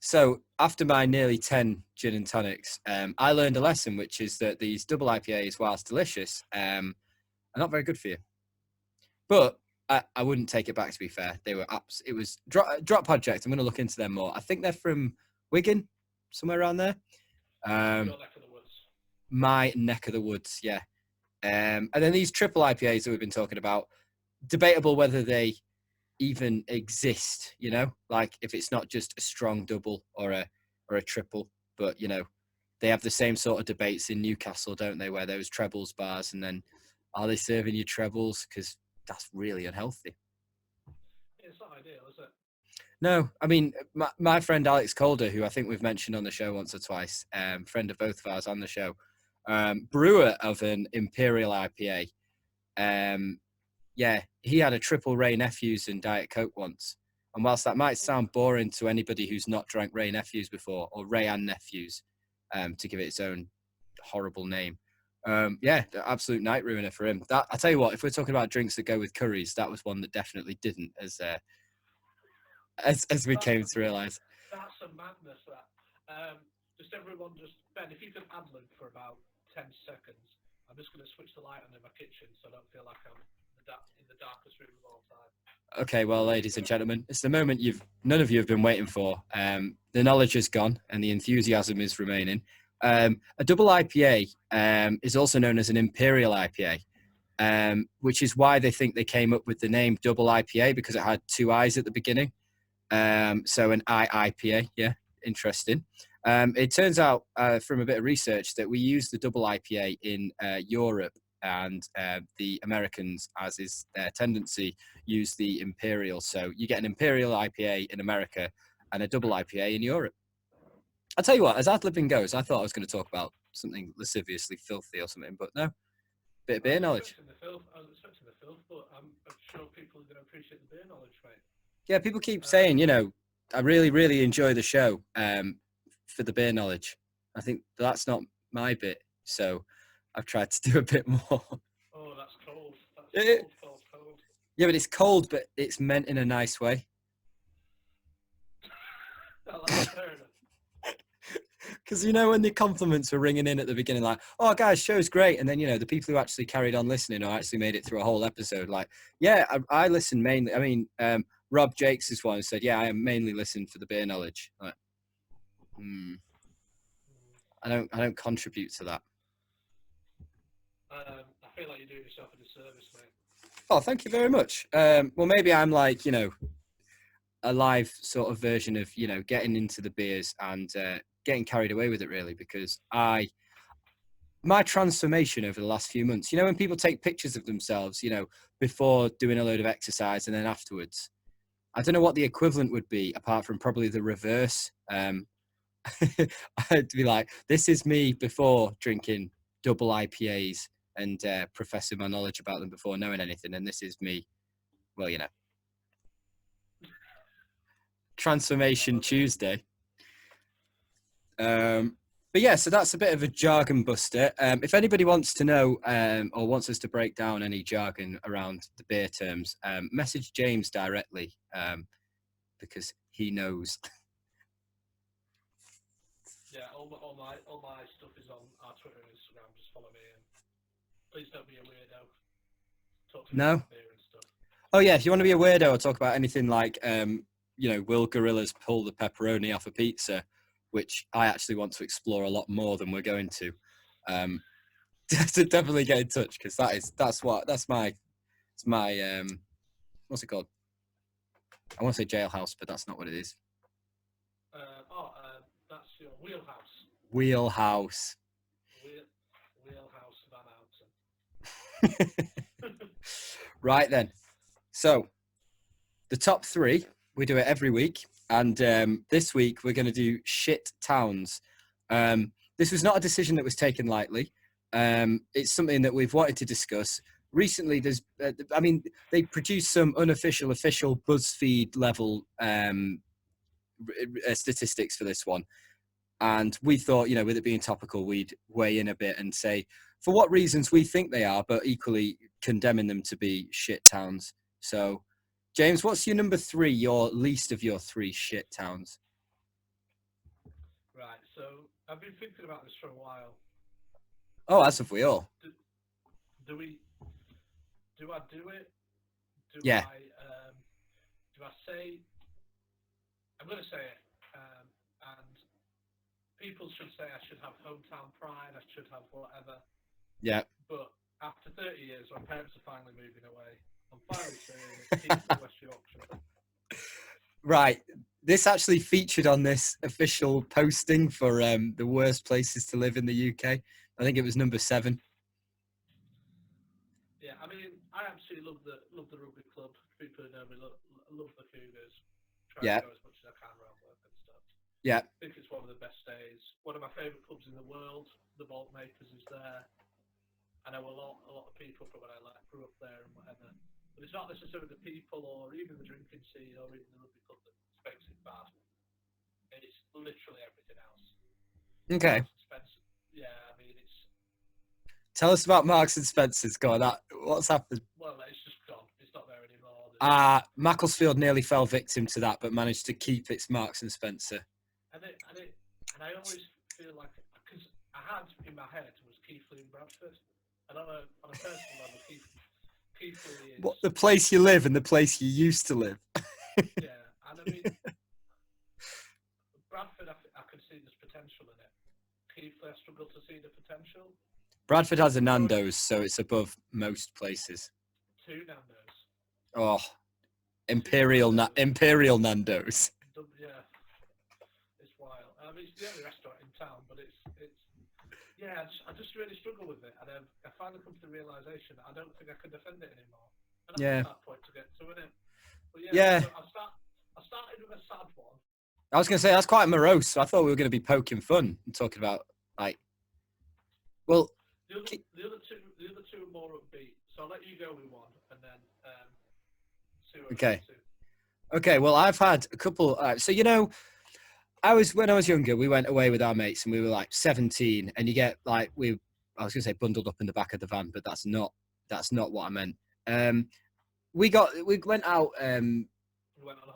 So after my nearly 10 gin and tonics, I learned a lesson, which is that these double IPAs, whilst delicious, are not very good for you. But I wouldn't take it back, to be fair. They were it was Drop Project. I'm going to look into them more. I think they're from Wigan, somewhere around there. Your neck of the woods. My neck of the woods, yeah. And then these triple IPAs that we've been talking about, debatable whether they even exist, like if it's not just a strong double or a triple, but they have the same sort of debates in Newcastle, don't they, where there's trebles bars, and then are they serving you trebles? Because that's really unhealthy. It's not ideal, is it? No, I mean, my friend Alex Calder, who I think we've mentioned on the show once or twice, friend of both of ours on the show, brewer of an Imperial IPA. He had a triple Ray Nephews and Diet Coke once. And whilst that might sound boring to anybody who's not drank Ray Nephews before, or Ray and Nephews, to give it its own horrible name, absolute night ruiner for him. That, I tell you what, if we're talking about drinks that go with curries, that was one that definitely didn't, as we came to realise. That's a madness, that. Just everyone Ben, if you could ad-lib for about 10 seconds, I'm just going to switch the light on in my kitchen so I don't feel like I'm in the darkest room of all time. Okay, well, ladies and gentlemen, it's the moment none of you have been waiting for. The knowledge is gone and the enthusiasm is remaining. A double IPA is also known as an Imperial IPA, which is why they think they came up with the name double IPA, because it had 2 I's at the beginning. So an IPA, yeah, interesting. It turns out from a bit of research that we use the double IPA in Europe, and the Americans, as is their tendency, use the Imperial. So you get an Imperial IPA in America and a double IPA in Europe. I'll tell you what, as ad-libbing goes, I thought I was going to talk about something lasciviously filthy or something, but no, bit of beer knowledge. I was expecting the filth, but I'm sure people are going to appreciate the beer knowledge, mate. Yeah, people keep saying, I really, really enjoy the show for the beer knowledge. I think that's not my bit, so I've tried to do a bit more. Oh, that's cold. That's cold. Yeah, but it's cold, but it's meant in a nice way. That's fair enough. Because, when the compliments were ringing in at the beginning, like, oh, guys, show's great. And then, the people who actually carried on listening or actually made it through a whole episode, like, yeah, I listen mainly. I mean, Rob Jakes is one who said, yeah, I am mainly listening for the beer knowledge. Like, I don't contribute to that. I feel like you're doing yourself a disservice, mate. Oh, thank you very much. Well, maybe I'm like, a live sort of version of, getting into the beers and getting carried away with it, really, because my transformation over the last few months, when people take pictures of themselves, before doing a load of exercise and then afterwards, I don't know what the equivalent would be apart from probably the reverse. I'd be like, this is me before drinking double IPAs and professing my knowledge about them before knowing anything. And this is me, well, Transformation Tuesday. But yeah, so that's a bit of a jargon buster. If anybody wants to know or wants us to break down any jargon around the beer terms, message James directly because he knows. Yeah, all my stuff is on our Twitter and Instagram. Just follow me, and please don't be a weirdo. Talk to me about beer and stuff. Oh yeah, if you want to be a weirdo or talk about anything like, will gorillas pull the pepperoni off a pizza, which I actually want to explore a lot more than we're going to. To definitely get in touch because that's my what's it called? I want to say jailhouse, but that's not what it is. That's your wheelhouse. Wheelhouse. Wheelhouse Van Houten. Right then. So the top three, we do it every week. And this week we're going to do shit towns. This was not a decision that was taken lightly. It's something that we've wanted to discuss. Recently, they produced some unofficial, official BuzzFeed level statistics for this one. And we thought, with it being topical, we'd weigh in a bit and say for what reasons we think they are, but equally condemning them to be shit towns. So, James, what's your number three, your least of your three shit towns? Right, so I've been thinking about this for a while. Oh, as have we all. Do I do it? Do I say? I'm going to say it, and people should say I should have hometown pride. I should have whatever. Yeah. But after 30 years, my parents are finally moving away. I'm finally saying keep West Yorkshire. Right. This actually featured on this official posting for the worst places to live in the UK. I think it was number 7. Yeah, I mean, I absolutely love the rugby club. People who know me love the Cougars. Try to go as much as I can around work and stuff. Yeah. I think it's one of the best days. One of my favourite clubs in the world, the Bolt Makers, is there. I know a lot of people from when I grew up there and whatever. But it's not necessarily the people or even the drinking scene or even the rugby club that makes it bad. It's literally everything else. Okay. Yeah, I mean, it's... Tell us about Marks and Spencer's. Go on, what's happened? Well, it's just gone. It's not there anymore. Macclesfield nearly fell victim to that, but managed to keep its Marks and Spencer. And I always feel like, because I had in my head was Keighley and Bradford. And on a personal level, Keighley is... What, the place you live and the place you used to live? Yeah, and I mean, Bradford, I could see there's potential in it. Keighley, I struggle to see the potential. Bradford has a Nando's, so it's above most places. 2 Nando's. Oh, Imperial Nando's. Yeah, it's wild. I mean, it's the only restaurant in town, but it's yeah, I just really struggle with it, and I finally come to the realisation I don't think I can defend it anymore. And that's that point to get to, isn't it? But yeah. So I started with a sad one. I was going to say that's quite morose. So I thought we were going to be poking fun and talking about well. The other two are more upbeat. So I'll let you go with one, and then see what Okay. Okay. Well, I've had a couple. So when I was younger, we went away with our mates, and we were like 17, and you get I was going to say bundled up in the back of the van, but that's not what I meant. We went out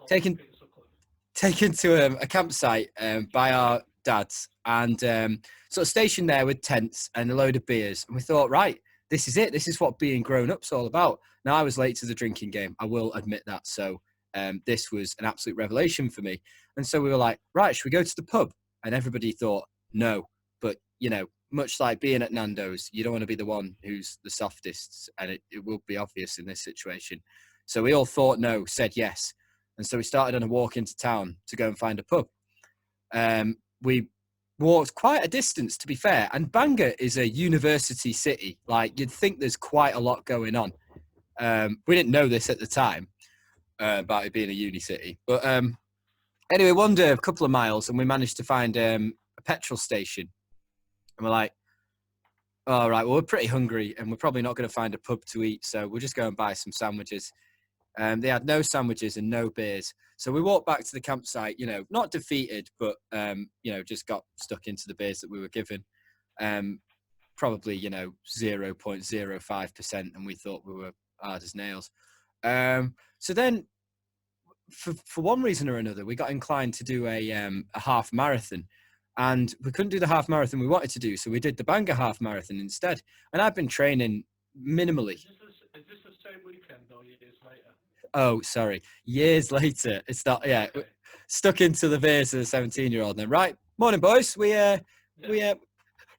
taken to a campsite by our dads, and sort of stationed there with tents and a load of beers, and we thought, right, this is it. This is what being grown up's all about. Now, I was late to the drinking game. I will admit that. So this was an absolute revelation for me. And so we were like, right, should we go to the pub? And everybody thought, no. But, much like being at Nando's, you don't want to be the one who's the softest, and it will be obvious in this situation. So we all thought no, said yes. And so we started on a walk into town to go and find a pub. We walked quite a distance, to be fair. And Bangor is a university city. Like, you'd think there's quite a lot going on. We didn't know this at the time about it being a uni city. But anyway, wandered a couple of miles and we managed to find a petrol station. And we're like, all right, well, we're pretty hungry and we're probably not going to find a pub to eat. So we'll just go and buy some sandwiches. They had no sandwiches and no beers. So we walked back to the campsite, you know, not defeated, but, you know, just got stuck into the beers that we were given. Probably, you know, 0.05%. And we thought we were hard as nails. So then, for one reason or another, we got inclined to do a half marathon. And we couldn't do the half marathon we wanted to do. So we did the Bangor half marathon instead. And I've been training minimally. Is this the same weekend or years later? Oh, sorry. Years later. It's not, yeah. Okay. Stuck into the veers of a 17-year-old then. Right. Morning, boys. We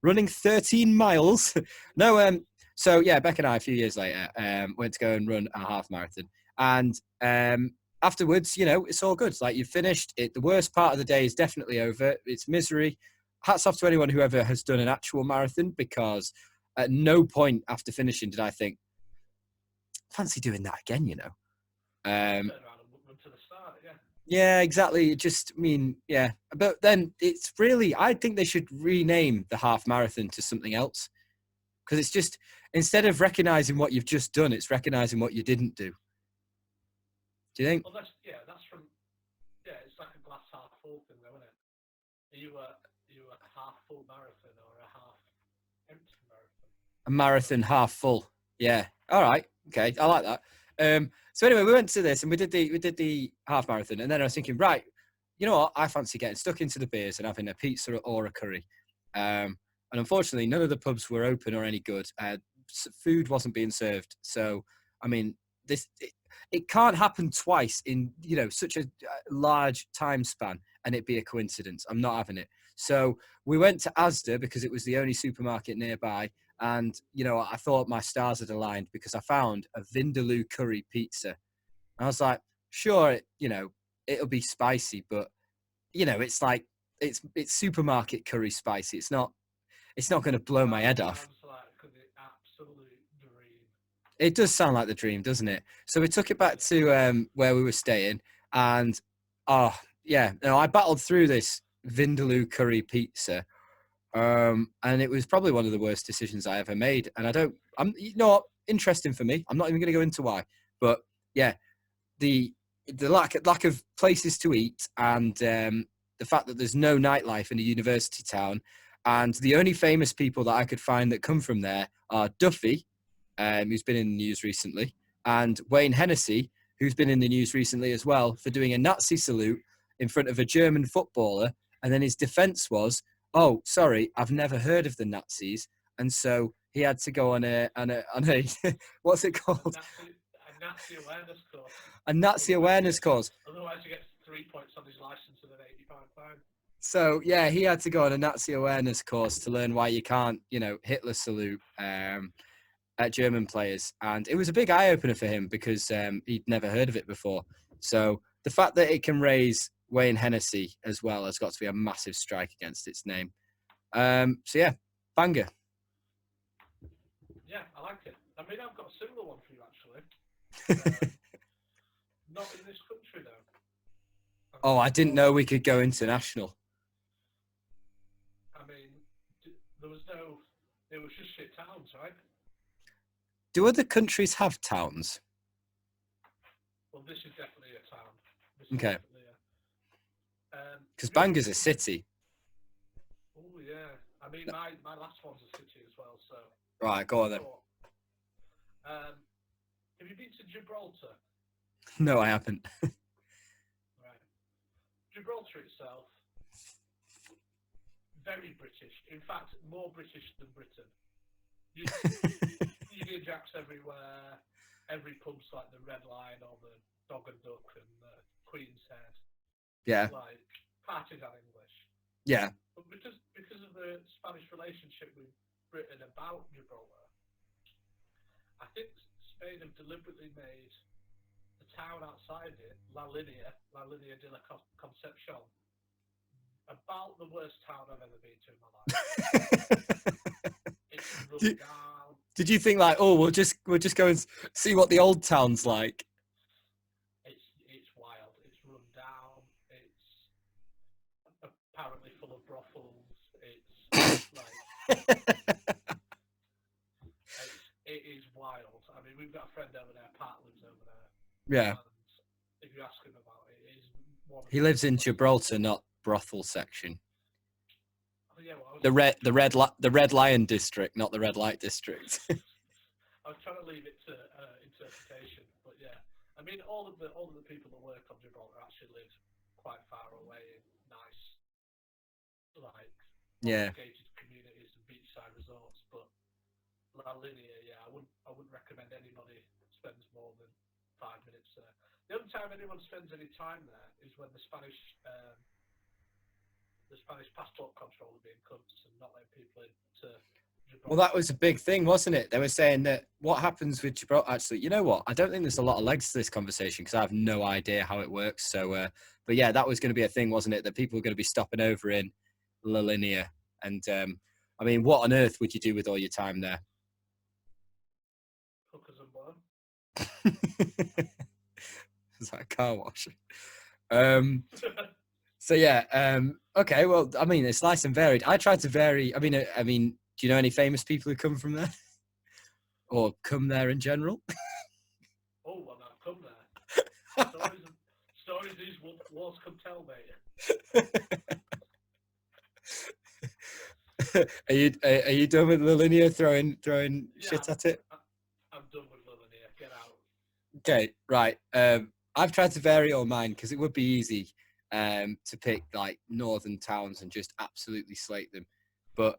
running 13 miles. No, so yeah, Beck and I, a few years later, went to go and run a half marathon. And afterwards, you know, it's all good. Like, you've finished it. The worst part of the day is definitely over. It's misery. Hats off to anyone who ever has done an actual marathon, because at no point after finishing did I think, fancy doing that again, you know. Turn around and run to the start, yeah. Yeah, exactly. Just, I mean, yeah. But then it's really, I think they should rename the half marathon to something else. Because it's just, instead of recognizing what you've just done, it's recognizing what you didn't do. Do you think? Well, it's like a glass half full thing, though, isn't it? Are you a half full marathon or a half empty marathon? A marathon half full. Yeah. All right. Okay. I like that. So anyway, we went to this and we did the half marathon, and then I was thinking, right, you know what? I fancy getting stuck into the beers and having a pizza or a curry. And unfortunately, none of the pubs were open or any good. Food wasn't being served. So, I mean, it can't happen twice in, you know, such a large time span and it be a coincidence. I'm not having it. So we went to Asda because it was the only supermarket nearby. And, you know, I thought my stars had aligned because I found a Vindaloo curry pizza. And I was like, sure, you know, it'll be spicy, but, you know, it's like, it's supermarket curry spicy. It's not going to blow my head off. Like the absolute dream. It does sound like the dream, doesn't it? So we took it back to where we were staying, and I battled through this Vindaloo curry pizza, and it was probably one of the worst decisions I ever made. And I'm you know what, interesting for me. I'm not even going to go into why, but yeah, the lack of places to eat, and the fact that there's no nightlife in a university town, and the only famous people that I could find that come from there are Duffy, who's been in the news recently, and Wayne Hennessy, who's been in the news recently as well for doing a Nazi salute in front of a German footballer. And then his defense was, oh, sorry, I've never heard of the Nazis. And so he had to go on a what's it called? A Nazi awareness course. A Nazi awareness course. Otherwise he gets 3 points on his license and an £80 fine. So yeah, he had to go on a Nazi awareness course to learn why you can't, you know, Hitler salute at German players. And it was a big eye opener for him because he'd never heard of it before. So the fact that it can raise Wayne Hennessy as well has got to be a massive strike against its name. So yeah, Bangor. Yeah, I like it. I mean, I've got a similar one for you actually. Not in this country though. Oh, I didn't know we could go international. I mean, it was just shit towns, right? Do other countries have towns? Well, this is definitely a town. Okay. Because Bangor's a city. Oh yeah. I mean, my last one's a city as well. So. Right, go on then. Have you been to Gibraltar? No, I haven't. Right. Gibraltar itself, very British. In fact, more British than Britain. Union Jacks everywhere. Every pub's like the Red Lion or the Dog and Duck and the Queen's Head. Yeah. Like partisan English. Yeah. But because of the Spanish relationship with Britain about Gibraltar, I think Spain have deliberately made the town outside it, La Linea de la Concepcion, about the worst town I've ever been to in my life. It's run down. Did you think like, oh, we'll just go and see what the old town's like? It's wild. It's run down. It's apparently full of brothels. It's like it is wild. I mean, we've got a friend over there. Pat lives over there. Yeah. And if you ask him about it, it is one. He lives in Gibraltar, not brothel section. Oh, yeah, well, the Red Lion district, not the red light district. I was trying to leave it to interpretation, but yeah, I mean, all of the people that work on Gibraltar actually live quite far away in nice, like, gated communities and beachside resorts. But La Linea, yeah, I wouldn't recommend anybody spends more than 5 minutes there. The only time anyone spends any time there is when the Spanish passport control are being cut and not letting people into Gibraltar. Well, that was a big thing, wasn't it? They were saying that what happens with Gibraltar. Actually, you know what? I don't think there's a lot of legs to this conversation because I have no idea how it works. So, but yeah, that was going to be a thing, wasn't it? That people were going to be stopping over in La Linea. And I mean, what on earth would you do with all your time there? Hookers and blow. Is that a car wash? So yeah, okay. Well, I mean, it's nice and varied. I tried to vary. I mean, do you know any famous people who come from there, or come there in general? Oh, well, I've come there. Stories these walls can tell, mate. Are you done with La Linea throwing shit at it? I'm done with La Linea. Get out. Okay, right. I've tried to vary all mine because it would be easy to pick like northern towns and just absolutely slate them, but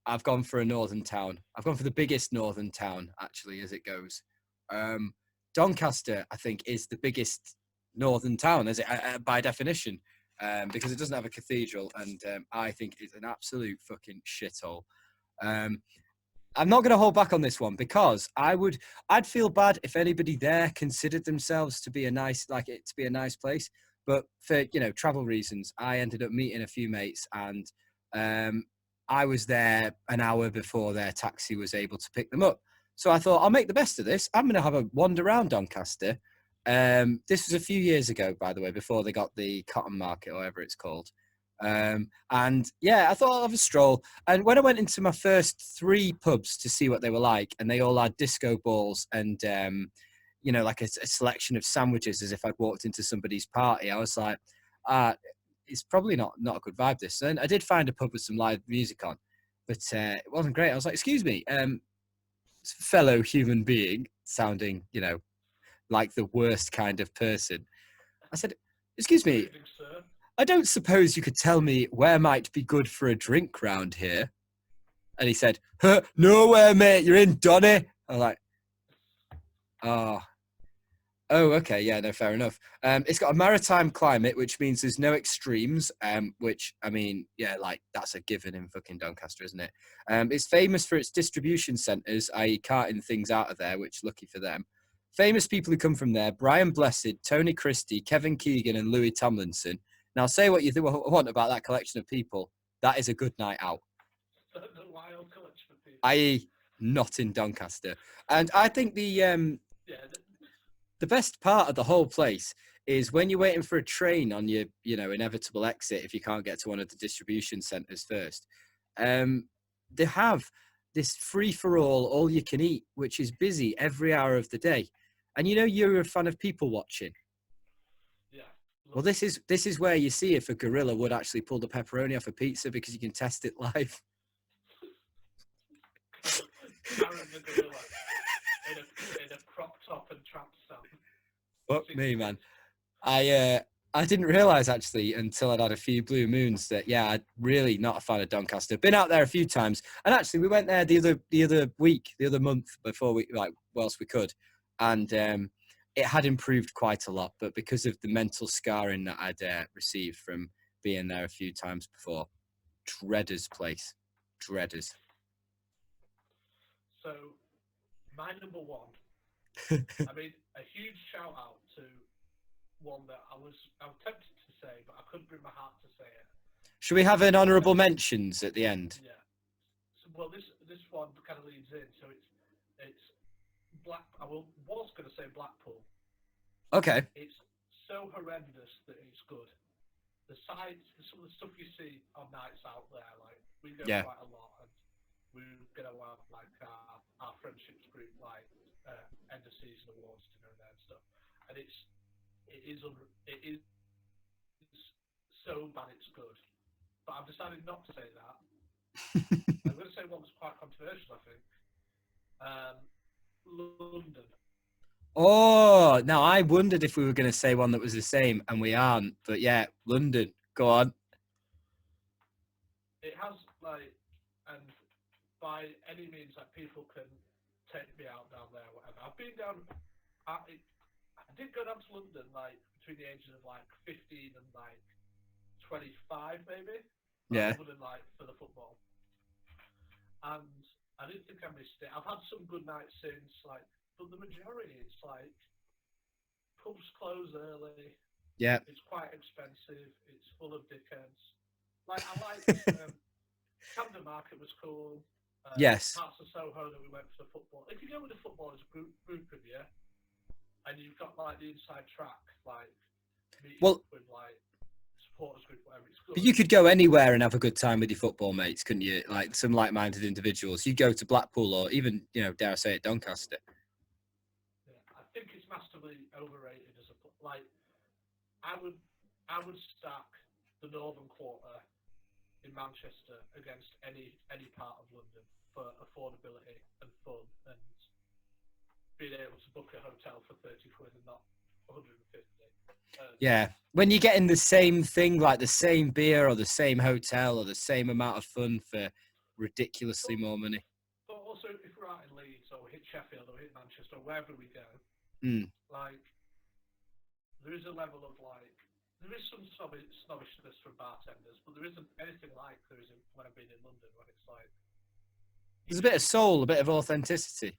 I've gone for a northern town. I've gone for the biggest northern town actually as it goes. Doncaster, I think, is the biggest northern town as it by definition, because it doesn't have a cathedral, and I think it's an absolute fucking shithole. I'm not going to hold back on this one because I'd feel bad if anybody there considered themselves to be a nice place. But for, travel reasons, I ended up meeting a few mates, and I was there an hour before their taxi was able to pick them up. So I thought, I'll make the best of this. I'm going to have a wander around Doncaster. This was a few years ago, by the way, before they got the cotton market or whatever it's called. And yeah, I thought I'll have a stroll. And when I went into my first 3 pubs to see what they were like, and they all had disco balls and, like a selection of sandwiches as if I'd walked into somebody's party, I was like, it's probably not a good vibe, this. And I did find a pub with some live music on, but it wasn't great. I was like, excuse me, fellow human being, sounding, like the worst kind of person. I said, excuse me, I don't suppose you could tell me where might be good for a drink round here? And he said, nowhere, mate, you're in Donny. I'm like, oh, okay, yeah, no, fair enough. It's got a maritime climate, which means there's no extremes, which, I mean, yeah, like, that's a given in fucking Doncaster, isn't it? It's famous for its distribution centres, i.e. carting things out of there, which, lucky for them. Famous people who come from there, Brian Blessed, Tony Christie, Kevin Keegan and Louis Tomlinson. Now, say what you want about that collection of people. That is a good night out. The wild collection of people. I.e. not in Doncaster. And I think the best part of the whole place is when you're waiting for a train on your, inevitable exit if you can't get to one of the distribution centres first. They have this free-for-all, all-you-can-eat, which is busy every hour of the day. And you're a fan of people watching. Yeah. Well, this is where you see if a gorilla would actually pull the pepperoni off a pizza because you can test it live. Carrying the gorilla in a crop top and trap stamp. Fuck me, man. I didn't realise actually until I'd had a few blue moons that I'm really not a fan of Doncaster. Been out there a few times, and actually we went there the other month before whilst we could, and it had improved quite a lot. But because of the mental scarring that I'd received from being there a few times before. Dreaders place. Dreaders. So, my number one, I mean, a huge shout out to one that I was tempted to say, but I couldn't bring my heart to say it. Should we have an honourable mentions at the end? Yeah. So, well, this one kind of leads in. So it's Black. I was going to say Blackpool. Okay. It's so horrendous that it's good. The sights, some of the stuff you see on nights out there, like we go quite a lot, and we're going to have like our friendships group, like end of season awards dinner and stuff. And it is so bad it's good. But I've decided not to say that. I'm going to say one that's quite controversial, I think. London. Oh, now I wondered if we were going to say one that was the same, and we aren't. But yeah, London. Go on. It has, like, and by any means, like, people can take me out down there, whatever. I've been down, I did go down to London, like, between the ages of, like, 15 and, like, 25, maybe. Yeah. Other than, like, for the football. And I didn't think I missed it. I've had some good nights since, like, but the majority, it's like pubs close early. Yeah. It's quite expensive. It's full of dickheads. Like I like Camden Market was cool. Yes. Parts of Soho that we went for the football. If you go with the football as a group of you, and you've got like the inside track, like meeting up with like supporters group, whatever, it's good. But you could go anywhere and have a good time with your football mates, couldn't you? Like some like-minded individuals. You go to Blackpool or even, dare I say it, Doncaster. I think it's massively overrated as a like. I would stack the Northern Quarter in Manchester against any part of London for affordability and fun and being able to book a hotel for 30 quid and not 150. Yeah, when you're getting the same thing, like the same beer or the same hotel or the same amount of fun for ridiculously more money. But also, if we're out in Leeds or we hit Sheffield or hit Manchester or wherever we go, like there is a level of like there is some snobbishness from bartenders, but there isn't anything like there is when I've been in London when it's like there's a bit of soul, a bit of authenticity.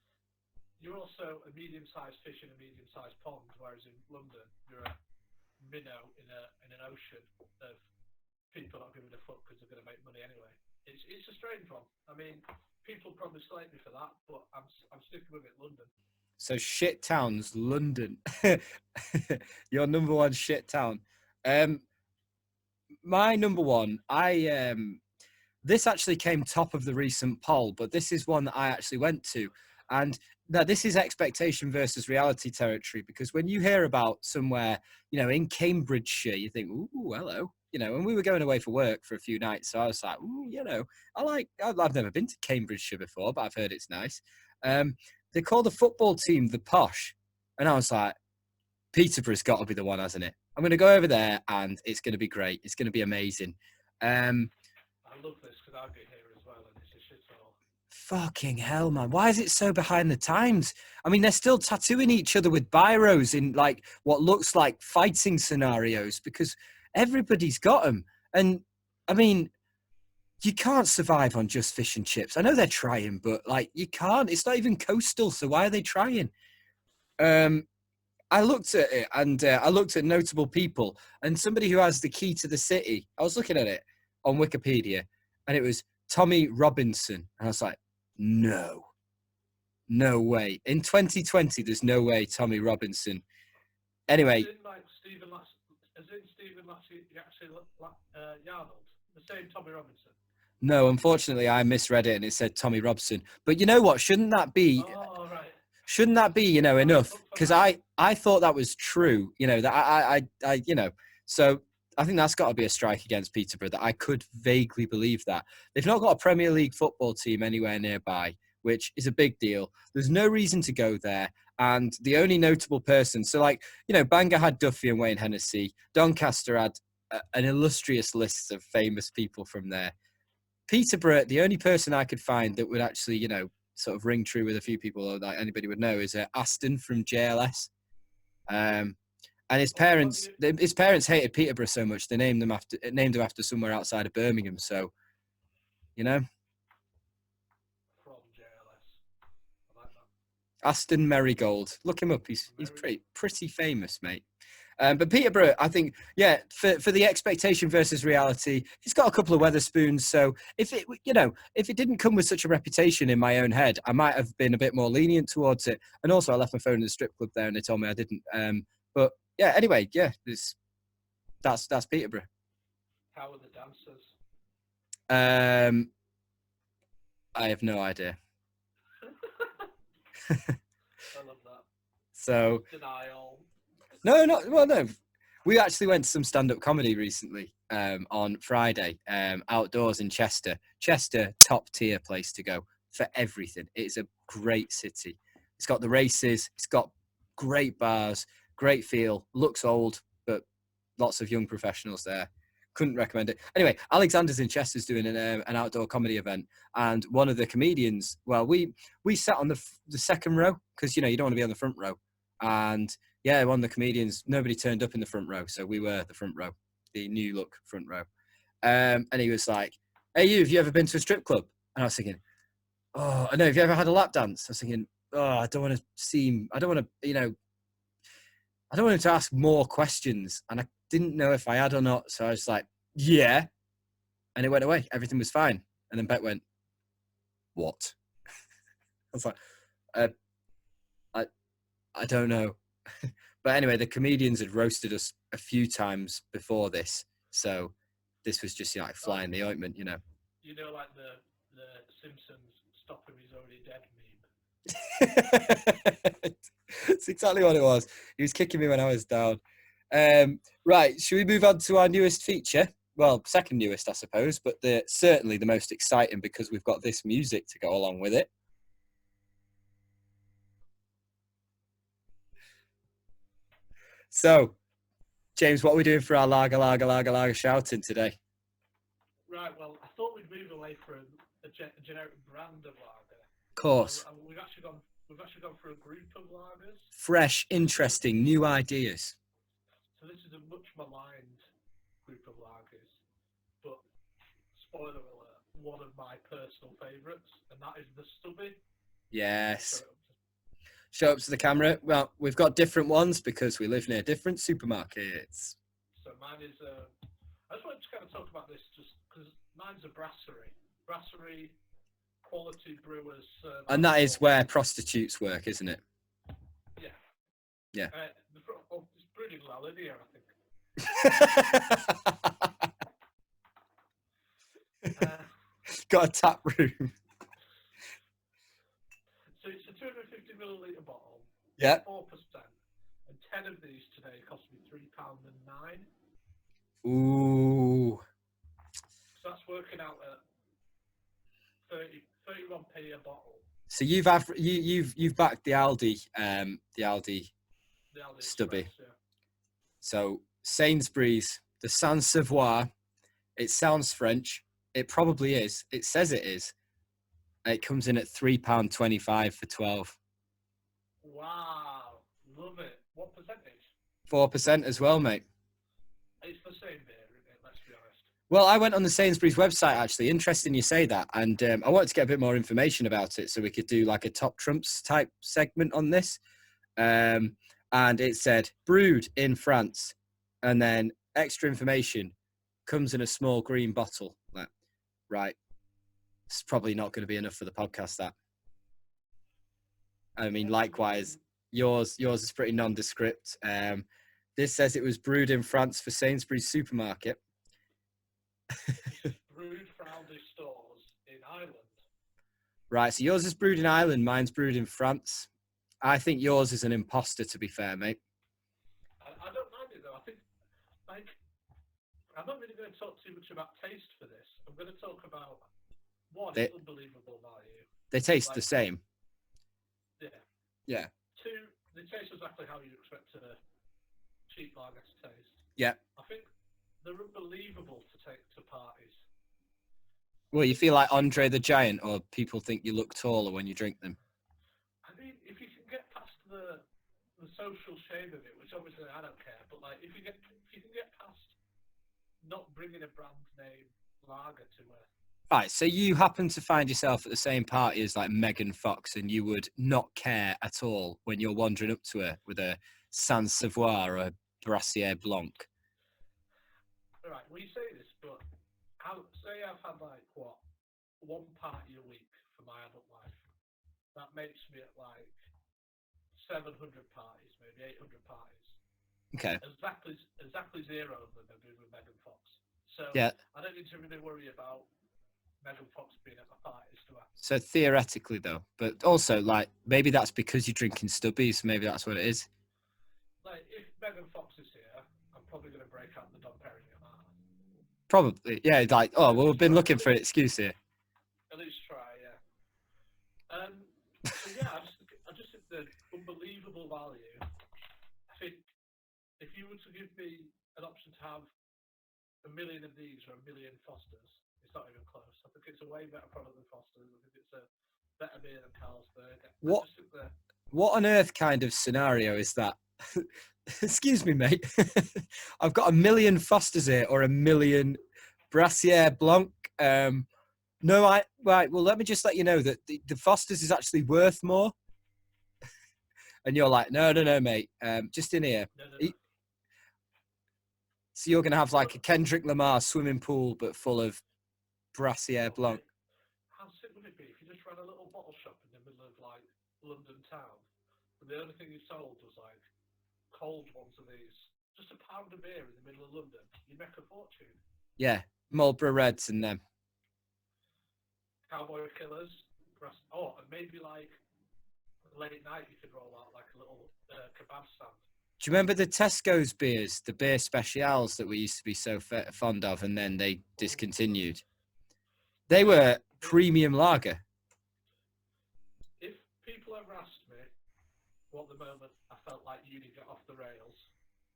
You're also a medium-sized fish in a medium-sized pond, whereas in London you're a minnow in an ocean of people not giving a fuck because they're going to make money anyway. It's a strange one. I mean, people probably slate me for that, but I'm sticking with it. London. So shit towns, London. Your number one shit town. My number one, this actually came top of the recent poll, but this is one that I actually went to. And now this is expectation versus reality territory, because when you hear about somewhere, in Cambridgeshire, you think, ooh, hello. And we were going away for work for a few nighds. So I was like, ooh, I've never been to Cambridgeshire before, but I've heard it's nice. They call the football team the Posh. And I was like, Peterborough's got to be the one, hasn't it? I'm going to go over there and it's going to be great. It's going to be amazing. I love this because I'll get here as well and it's a shithole. Fucking hell, man. Why is it so behind the times? I mean, they're still tattooing each other with biros in like what looks like fighting scenarios because everybody's got them. And I mean, you can't survive on just fish and chips. I know they're trying, but like you can't. It's not even coastal, so why are they trying? I looked at it and I looked at notable people and somebody who has the key to the city. I was looking at it on Wikipedia and it was Tommy Robinson. And I was like, no way. In 2020, there's no way Tommy Robinson. Anyway. As in like Stephen Yarnold, the same Tommy Robinson. No, unfortunately, I misread it and it said Tommy Robson. But you know what? Shouldn't that be? Oh, right. Shouldn't that be, enough? Because I thought that was true. That I So I think that's got to be a strike against Peterborough. That I could vaguely believe that they've not got a Premier League football team anywhere nearby, which is a big deal. There's no reason to go there. And the only notable person, so like, Bangor had Duffy and Wayne Hennessy. Doncaster had an illustrious list of famous people from there. Peterborough, the only person I could find that would actually, sort of ring true with a few people or that anybody would know is Aston from JLS. And his parents hated Peterborough so much they named him after somewhere outside of Birmingham. So, you know, From JLS. I like that. Aston Marigold. Look him up. He's pretty famous, mate. But Peterborough, I think, yeah, for the expectation versus reality, he's got a couple of Weatherspoons. So if it didn't come with such a reputation in my own head, I might have been a bit more lenient towards it. And also, I left my phone in the strip club there, and they told me I didn't. But yeah, anyway, yeah, that's Peterborough. How are the dancers? I have no idea. I love that. So denial. No. We actually went to some stand-up comedy recently on Friday, outdoors in Chester. Chester, top tier place to go for everything. It's a great city. It's got the races. It's got great bars, great feel. Looks old, but lots of young professionals there. Couldn't recommend it. Anyway, Alexander's in Chester's doing an outdoor comedy event, and one of the comedians. Well, we sat on the second row because you don't want to be on the front row, and yeah, one of the comedians, nobody turned up in the front row, so we were the front row, the new look front row. And he was like, "Hey, have you ever been to a strip club?" And I was thinking, "Oh, I know. Have you ever had a lap dance?" I was thinking, "Oh, I don't want to him to ask more questions." And I didn't know if I had or not, so I was like, "Yeah," and it went away. Everything was fine. And then Bet went, "What?" I was like, I don't know." But anyway, the comedians had roasted us a few times before this, so this was just like flying the ointment, You know, like the Simpsons "Stop him, he's already dead" meme. It's exactly what it was. He was kicking me when I was down. Right, should we move on to our newest feature? Well, second newest, I suppose, but certainly the most exciting because we've got this music to go along with it. So, James, what are we doing for our lager shouting today? Right, well, I thought we'd move away from a generic brand of lager. Of course. We've actually gone for a group of lagers. Fresh, interesting, new ideas. So this is a much maligned group of lagers, but spoiler alert, one of my personal favourites, and that is the Stubby. Yes. Show up to the camera. Well, we've got different ones because we live near different supermarkets. So mine is, I just wanted to kind of talk about this just because mine's a brasserie. Brasserie, quality brewers. And that is where prostitutes work, isn't it? Yeah. Yeah. It's brewed in La Lydia, I think. Got a tap room. So it's a 250 milliliter bottle. Yeah. 4%. And 10 of these today cost me £3.09. Ooh. So that's working out at 31p a bottle. So you've backed the Aldi Stubby. Express, yeah. So Sainsbury's, the Sans Savoir. It sounds French. It probably is. It says it is. It comes in at £3.25 for 12. Wow, love it. What percentage? 4% as well, mate. It's the same beer, isn't it? Let's be honest. Well, I went on the Sainsbury's website, actually. Interesting you say that. And I wanted to get a bit more information about it so we could do like a top trumps type segment on this. And it said, brewed in France. And then extra information, comes in a small green bottle. Like, right. It's probably not going to be enough for the podcast, that. I mean, likewise, yours is pretty nondescript. This says it was brewed in France for Sainsbury's supermarket. Brewed for Aldi stores in Ireland. Right, so yours is brewed in Ireland, mine's brewed in France. I think yours is an imposter, to be fair, mate. I don't mind it, though. I think, like, I'm not really going to talk too much about taste for this. I'm going to talk about, one, unbelievable value. They taste the same. Yeah. Yeah. Two, they taste exactly how you expect a cheap lager to taste. Yeah. I think they're unbelievable to take to parties. Well, you feel like Andre the Giant, or people think you look taller when you drink them? I mean, if you can get past the the social shame of it, which obviously I don't care, but like if you can get past not bringing a brand name lager to a Right, so you happen to find yourself at the same party as like Megan Fox, and you would not care at all when you're wandering up to her with a Sans Savoir or a Brassiere Blanc. right. We say this, but say I've had like what one party a week for my adult life. That makes me at like 700 parties, maybe 800 parties. Okay. Exactly zero of them are doing with Megan Fox. So Yeah. I don't need to really worry about Megan Fox being at my parties, do I? So theoretically, though, but also like maybe that's because you're drinking Stubbies. Maybe that's what it is. Like if Megan Fox is here, I'm probably going to break out the Dom Perignon. Probably, yeah. Like, oh, well, we've been looking for an excuse here. At least try, yeah. So yeah, I just think the unbelievable value. I think if you were to give me an option to have 1 million of these or 1 million Fosters, it's not even close. I think it's a way better product than Fosters. I think it's a better beer than Carlsberg. What on earth kind of scenario is that? Excuse me, mate. I've got 1 million Fosters here or 1 million Brassiere Blanc. No, right. Well, let me just let you know that the Fosters is actually worth more. And you're like, no, mate. Just in here. No. So you're gonna have like a Kendrick Lamar swimming pool, but full of Brassiere Blanc. How sick would it be if you just ran a little bottle shop in the middle of like London town, and the only thing you sold was like cold ones of these, just a pound of beer in the middle of London? You'd make a fortune. Yeah, Marlboro Reds and them. Cowboy Killers. And maybe like late night you could roll out like a little kebab stand. Do you remember the Tesco's beers, the beer specials that we used to be so fond of, and then they discontinued? They were premium lager. If people ever asked me what the moment I felt like uni got off the rails,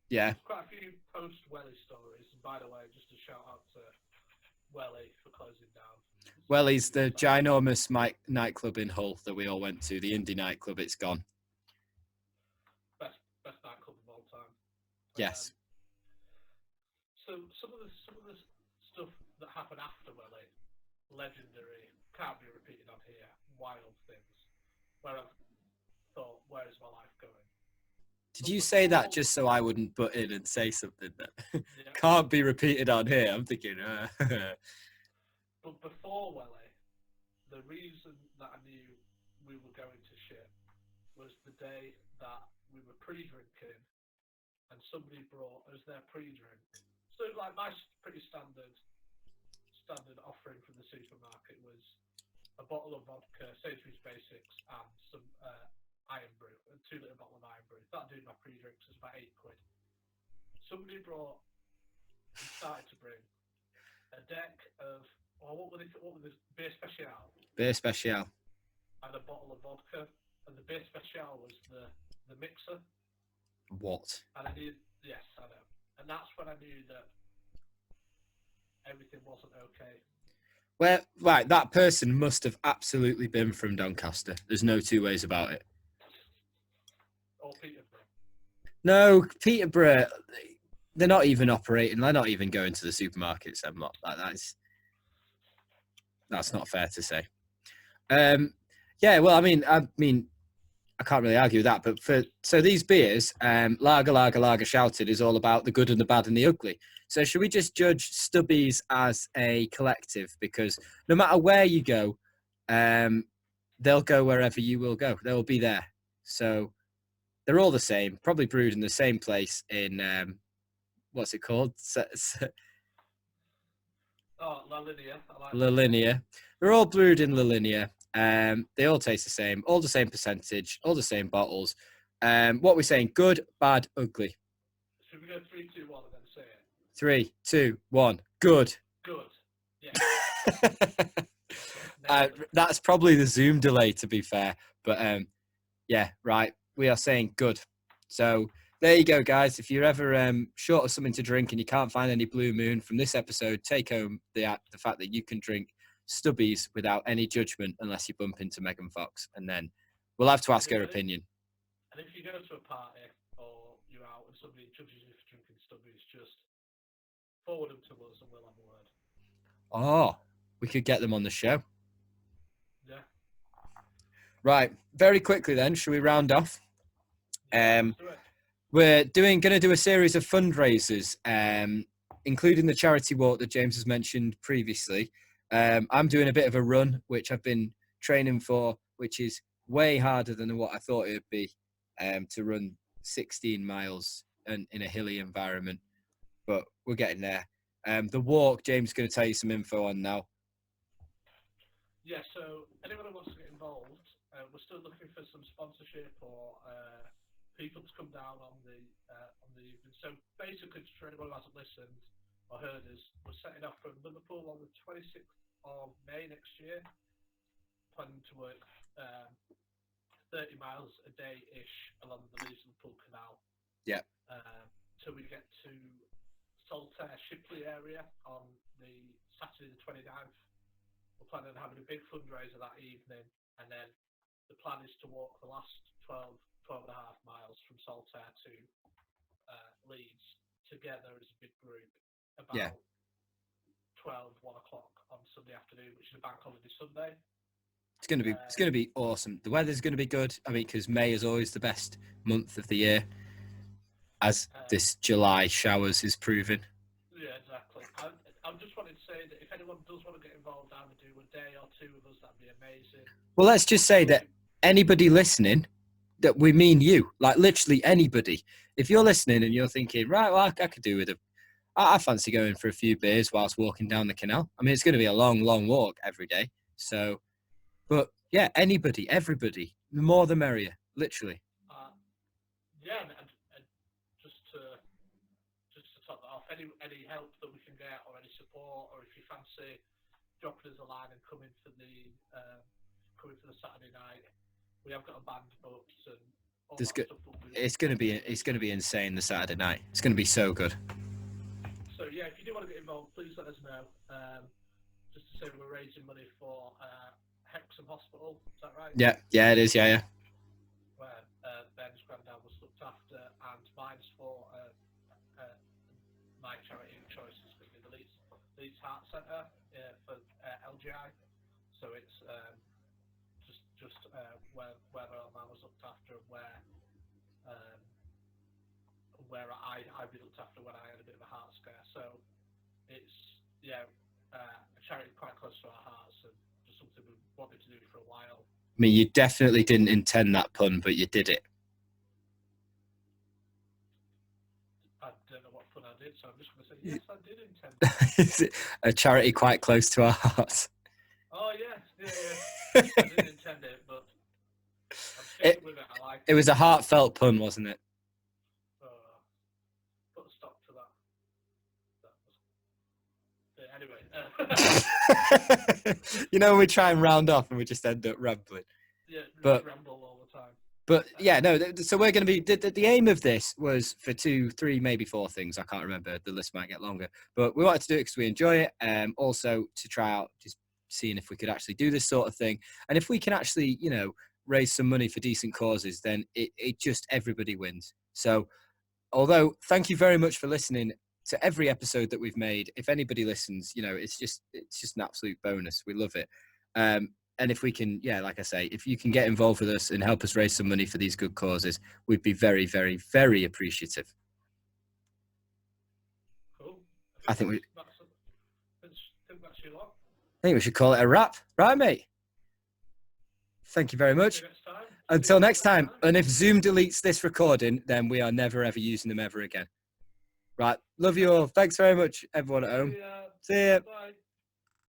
yeah, there's quite a few post-Welly stories. And by the way, just a shout out to Welly for closing down. Welly's the ginormous nightclub in Hull that we all went to, the indie nightclub. It's gone. Best nightclub of all time. Yes. So some of the stuff that happened after Welly, legendary, can't be repeated on here. Wild things. Where I've thought, where is my life going? Did you say that just so I wouldn't butt in and say something that can't be repeated on here? I'm thinking. But before Welly, the reason that I knew we were going to shit was the day that we were pre-drinking and somebody brought us their pre-drink. So like my pretty standard offering from the supermarket was a bottle of vodka, Sainsbury's Basics, and some Iron Brew, a 2-litre bottle of Iron Brew. That doing my pre-drinks was about £8. Somebody started to bring a deck of, what were the beer special? Beer special. And a bottle of vodka, and the beer special was the mixer. What? And I knew, yes, I know. And that's when I knew that everything wasn't okay. Well, right, that person must have absolutely been from Doncaster. There's no two ways about it. Or Peterborough. No, Peterborough, they're not even operating. They're not even going to the supermarkets. I'm not like that's not fair to say. Yeah, well, I mean, I can't really argue with that. But so these beers, lager shouted, is all about the good and the bad and the ugly. So should we just judge Stubbies as a collective? Because no matter where you go, they'll go wherever you will go. They'll be there. So they're all the same, probably brewed in the same place in, what's it called? La Linea. La Linea. They're all brewed in La Linea. They all taste the same, all the same percentage, all the same bottles. What we're saying, good, bad, ugly. Should we go 3, 2, 1 and then say it? 3, 2, 1. Good. Good. Yeah. That's probably the Zoom delay, to be fair. But yeah, right. We are saying good. So there you go, guys. If you're ever short of something to drink and you can't find any Blue Moon from this episode, take home the fact that you can drink Stubbies without any judgment unless you bump into Megan Fox. And then we'll have to ask her opinion. And if you go to a party or you're out and somebody judges you for drinking stubbies, just forward them to us and we'll have a word. Oh, we could get them on the show. Yeah. Right. Very quickly then, should we round off? Let's do it. We're going to do a series of fundraisers, including the charity walk that James has mentioned previously. I'm doing a bit of a run, which I've been training for, which is way harder than what I thought it would be, to run 16 miles in a hilly environment. But we're getting there. The walk, James is going to tell you some info on now. Yeah, so anyone who wants to get involved, we're still looking for some sponsorship or people to come down on the evening. So basically, for anyone who hasn't listened or heard us, we're setting off from Liverpool on the 26th of May next year, planning to work 30 miles a day-ish along the Leeds-Liverpool Canal. Yeah. So we get to Saltaire, Shipley area on the Saturday the 29th. We're planning on having a big fundraiser that evening, and then the plan is to walk the last 12 and a half miles from Saltaire to Leeds together as a big group about 1 o'clock on Sunday afternoon, which is a bank holiday Sunday. It's going to be awesome. The weather's going to be good. I mean, because May is always the best month of the year, as this July showers is proving. Yeah, exactly. I just wanted to say that if anyone does want to get involved, either do a day or two with us, that'd be amazing. Well, let's just say that anybody listening, that we mean you, like literally anybody. If you're listening and you're thinking, right, well, I could do with I fancy going for a few beers whilst walking down the canal. I mean, it's going to be a long, long walk every day. So, but yeah, anybody, everybody, the more the merrier, literally. Yeah, and just to top that off, any help that we can get or any support, or if you fancy dropping us a line and coming for the Saturday night, we have got a band booked and all that stuff. It's going to be insane the Saturday night. It's going to be so good. So yeah, if you do want to get involved, please let us know. Just to say we're raising money for Hexham Hospital. Is that right? Yeah, it is. Yeah. Where Ben's granddad was looked after, and mine's for my charity of choice is going to be the Leeds Heart Centre for LGI. So it's just where our man was looked after and where I've been looked after when I had a bit of a heart scare. So it's a charity quite close to our hearts and just something we wanted to do for a while. I mean, you definitely didn't intend that pun, but you did it. I don't know what pun I did, so I'm just going to say, yes, I did intend that. Is it a charity quite close to our hearts? Oh, yeah. I didn't intend it, but I'm sticking with it. I like it. It was a heartfelt pun, wasn't it? Put a stop to that. Anyway. You know, we try and round off and we just end up rambling. Yeah, but ramble all the time. But yeah, no. So we're going to be. The aim of this was for 2, 3, maybe 4 things. I can't remember. The list might get longer. But we wanted to do it because we enjoy it. Also to try out just seeing if we could actually do this sort of thing, and if we can actually, raise some money for decent causes, then it just everybody wins. So, although thank you very much for listening to every episode that we've made. If anybody listens, it's just an absolute bonus. We love it. And if we can, like I say, if you can get involved with us and help us raise some money for these good causes, we'd be very, very, very appreciative. Cool. I think that's your lot. I think we should call it a wrap. Right, mate? Thank you very much. Until next time. And if Zoom deletes this recording, then we are never, ever using them ever again. Right. Love you all. Thanks very much, everyone at home. See ya. Bye.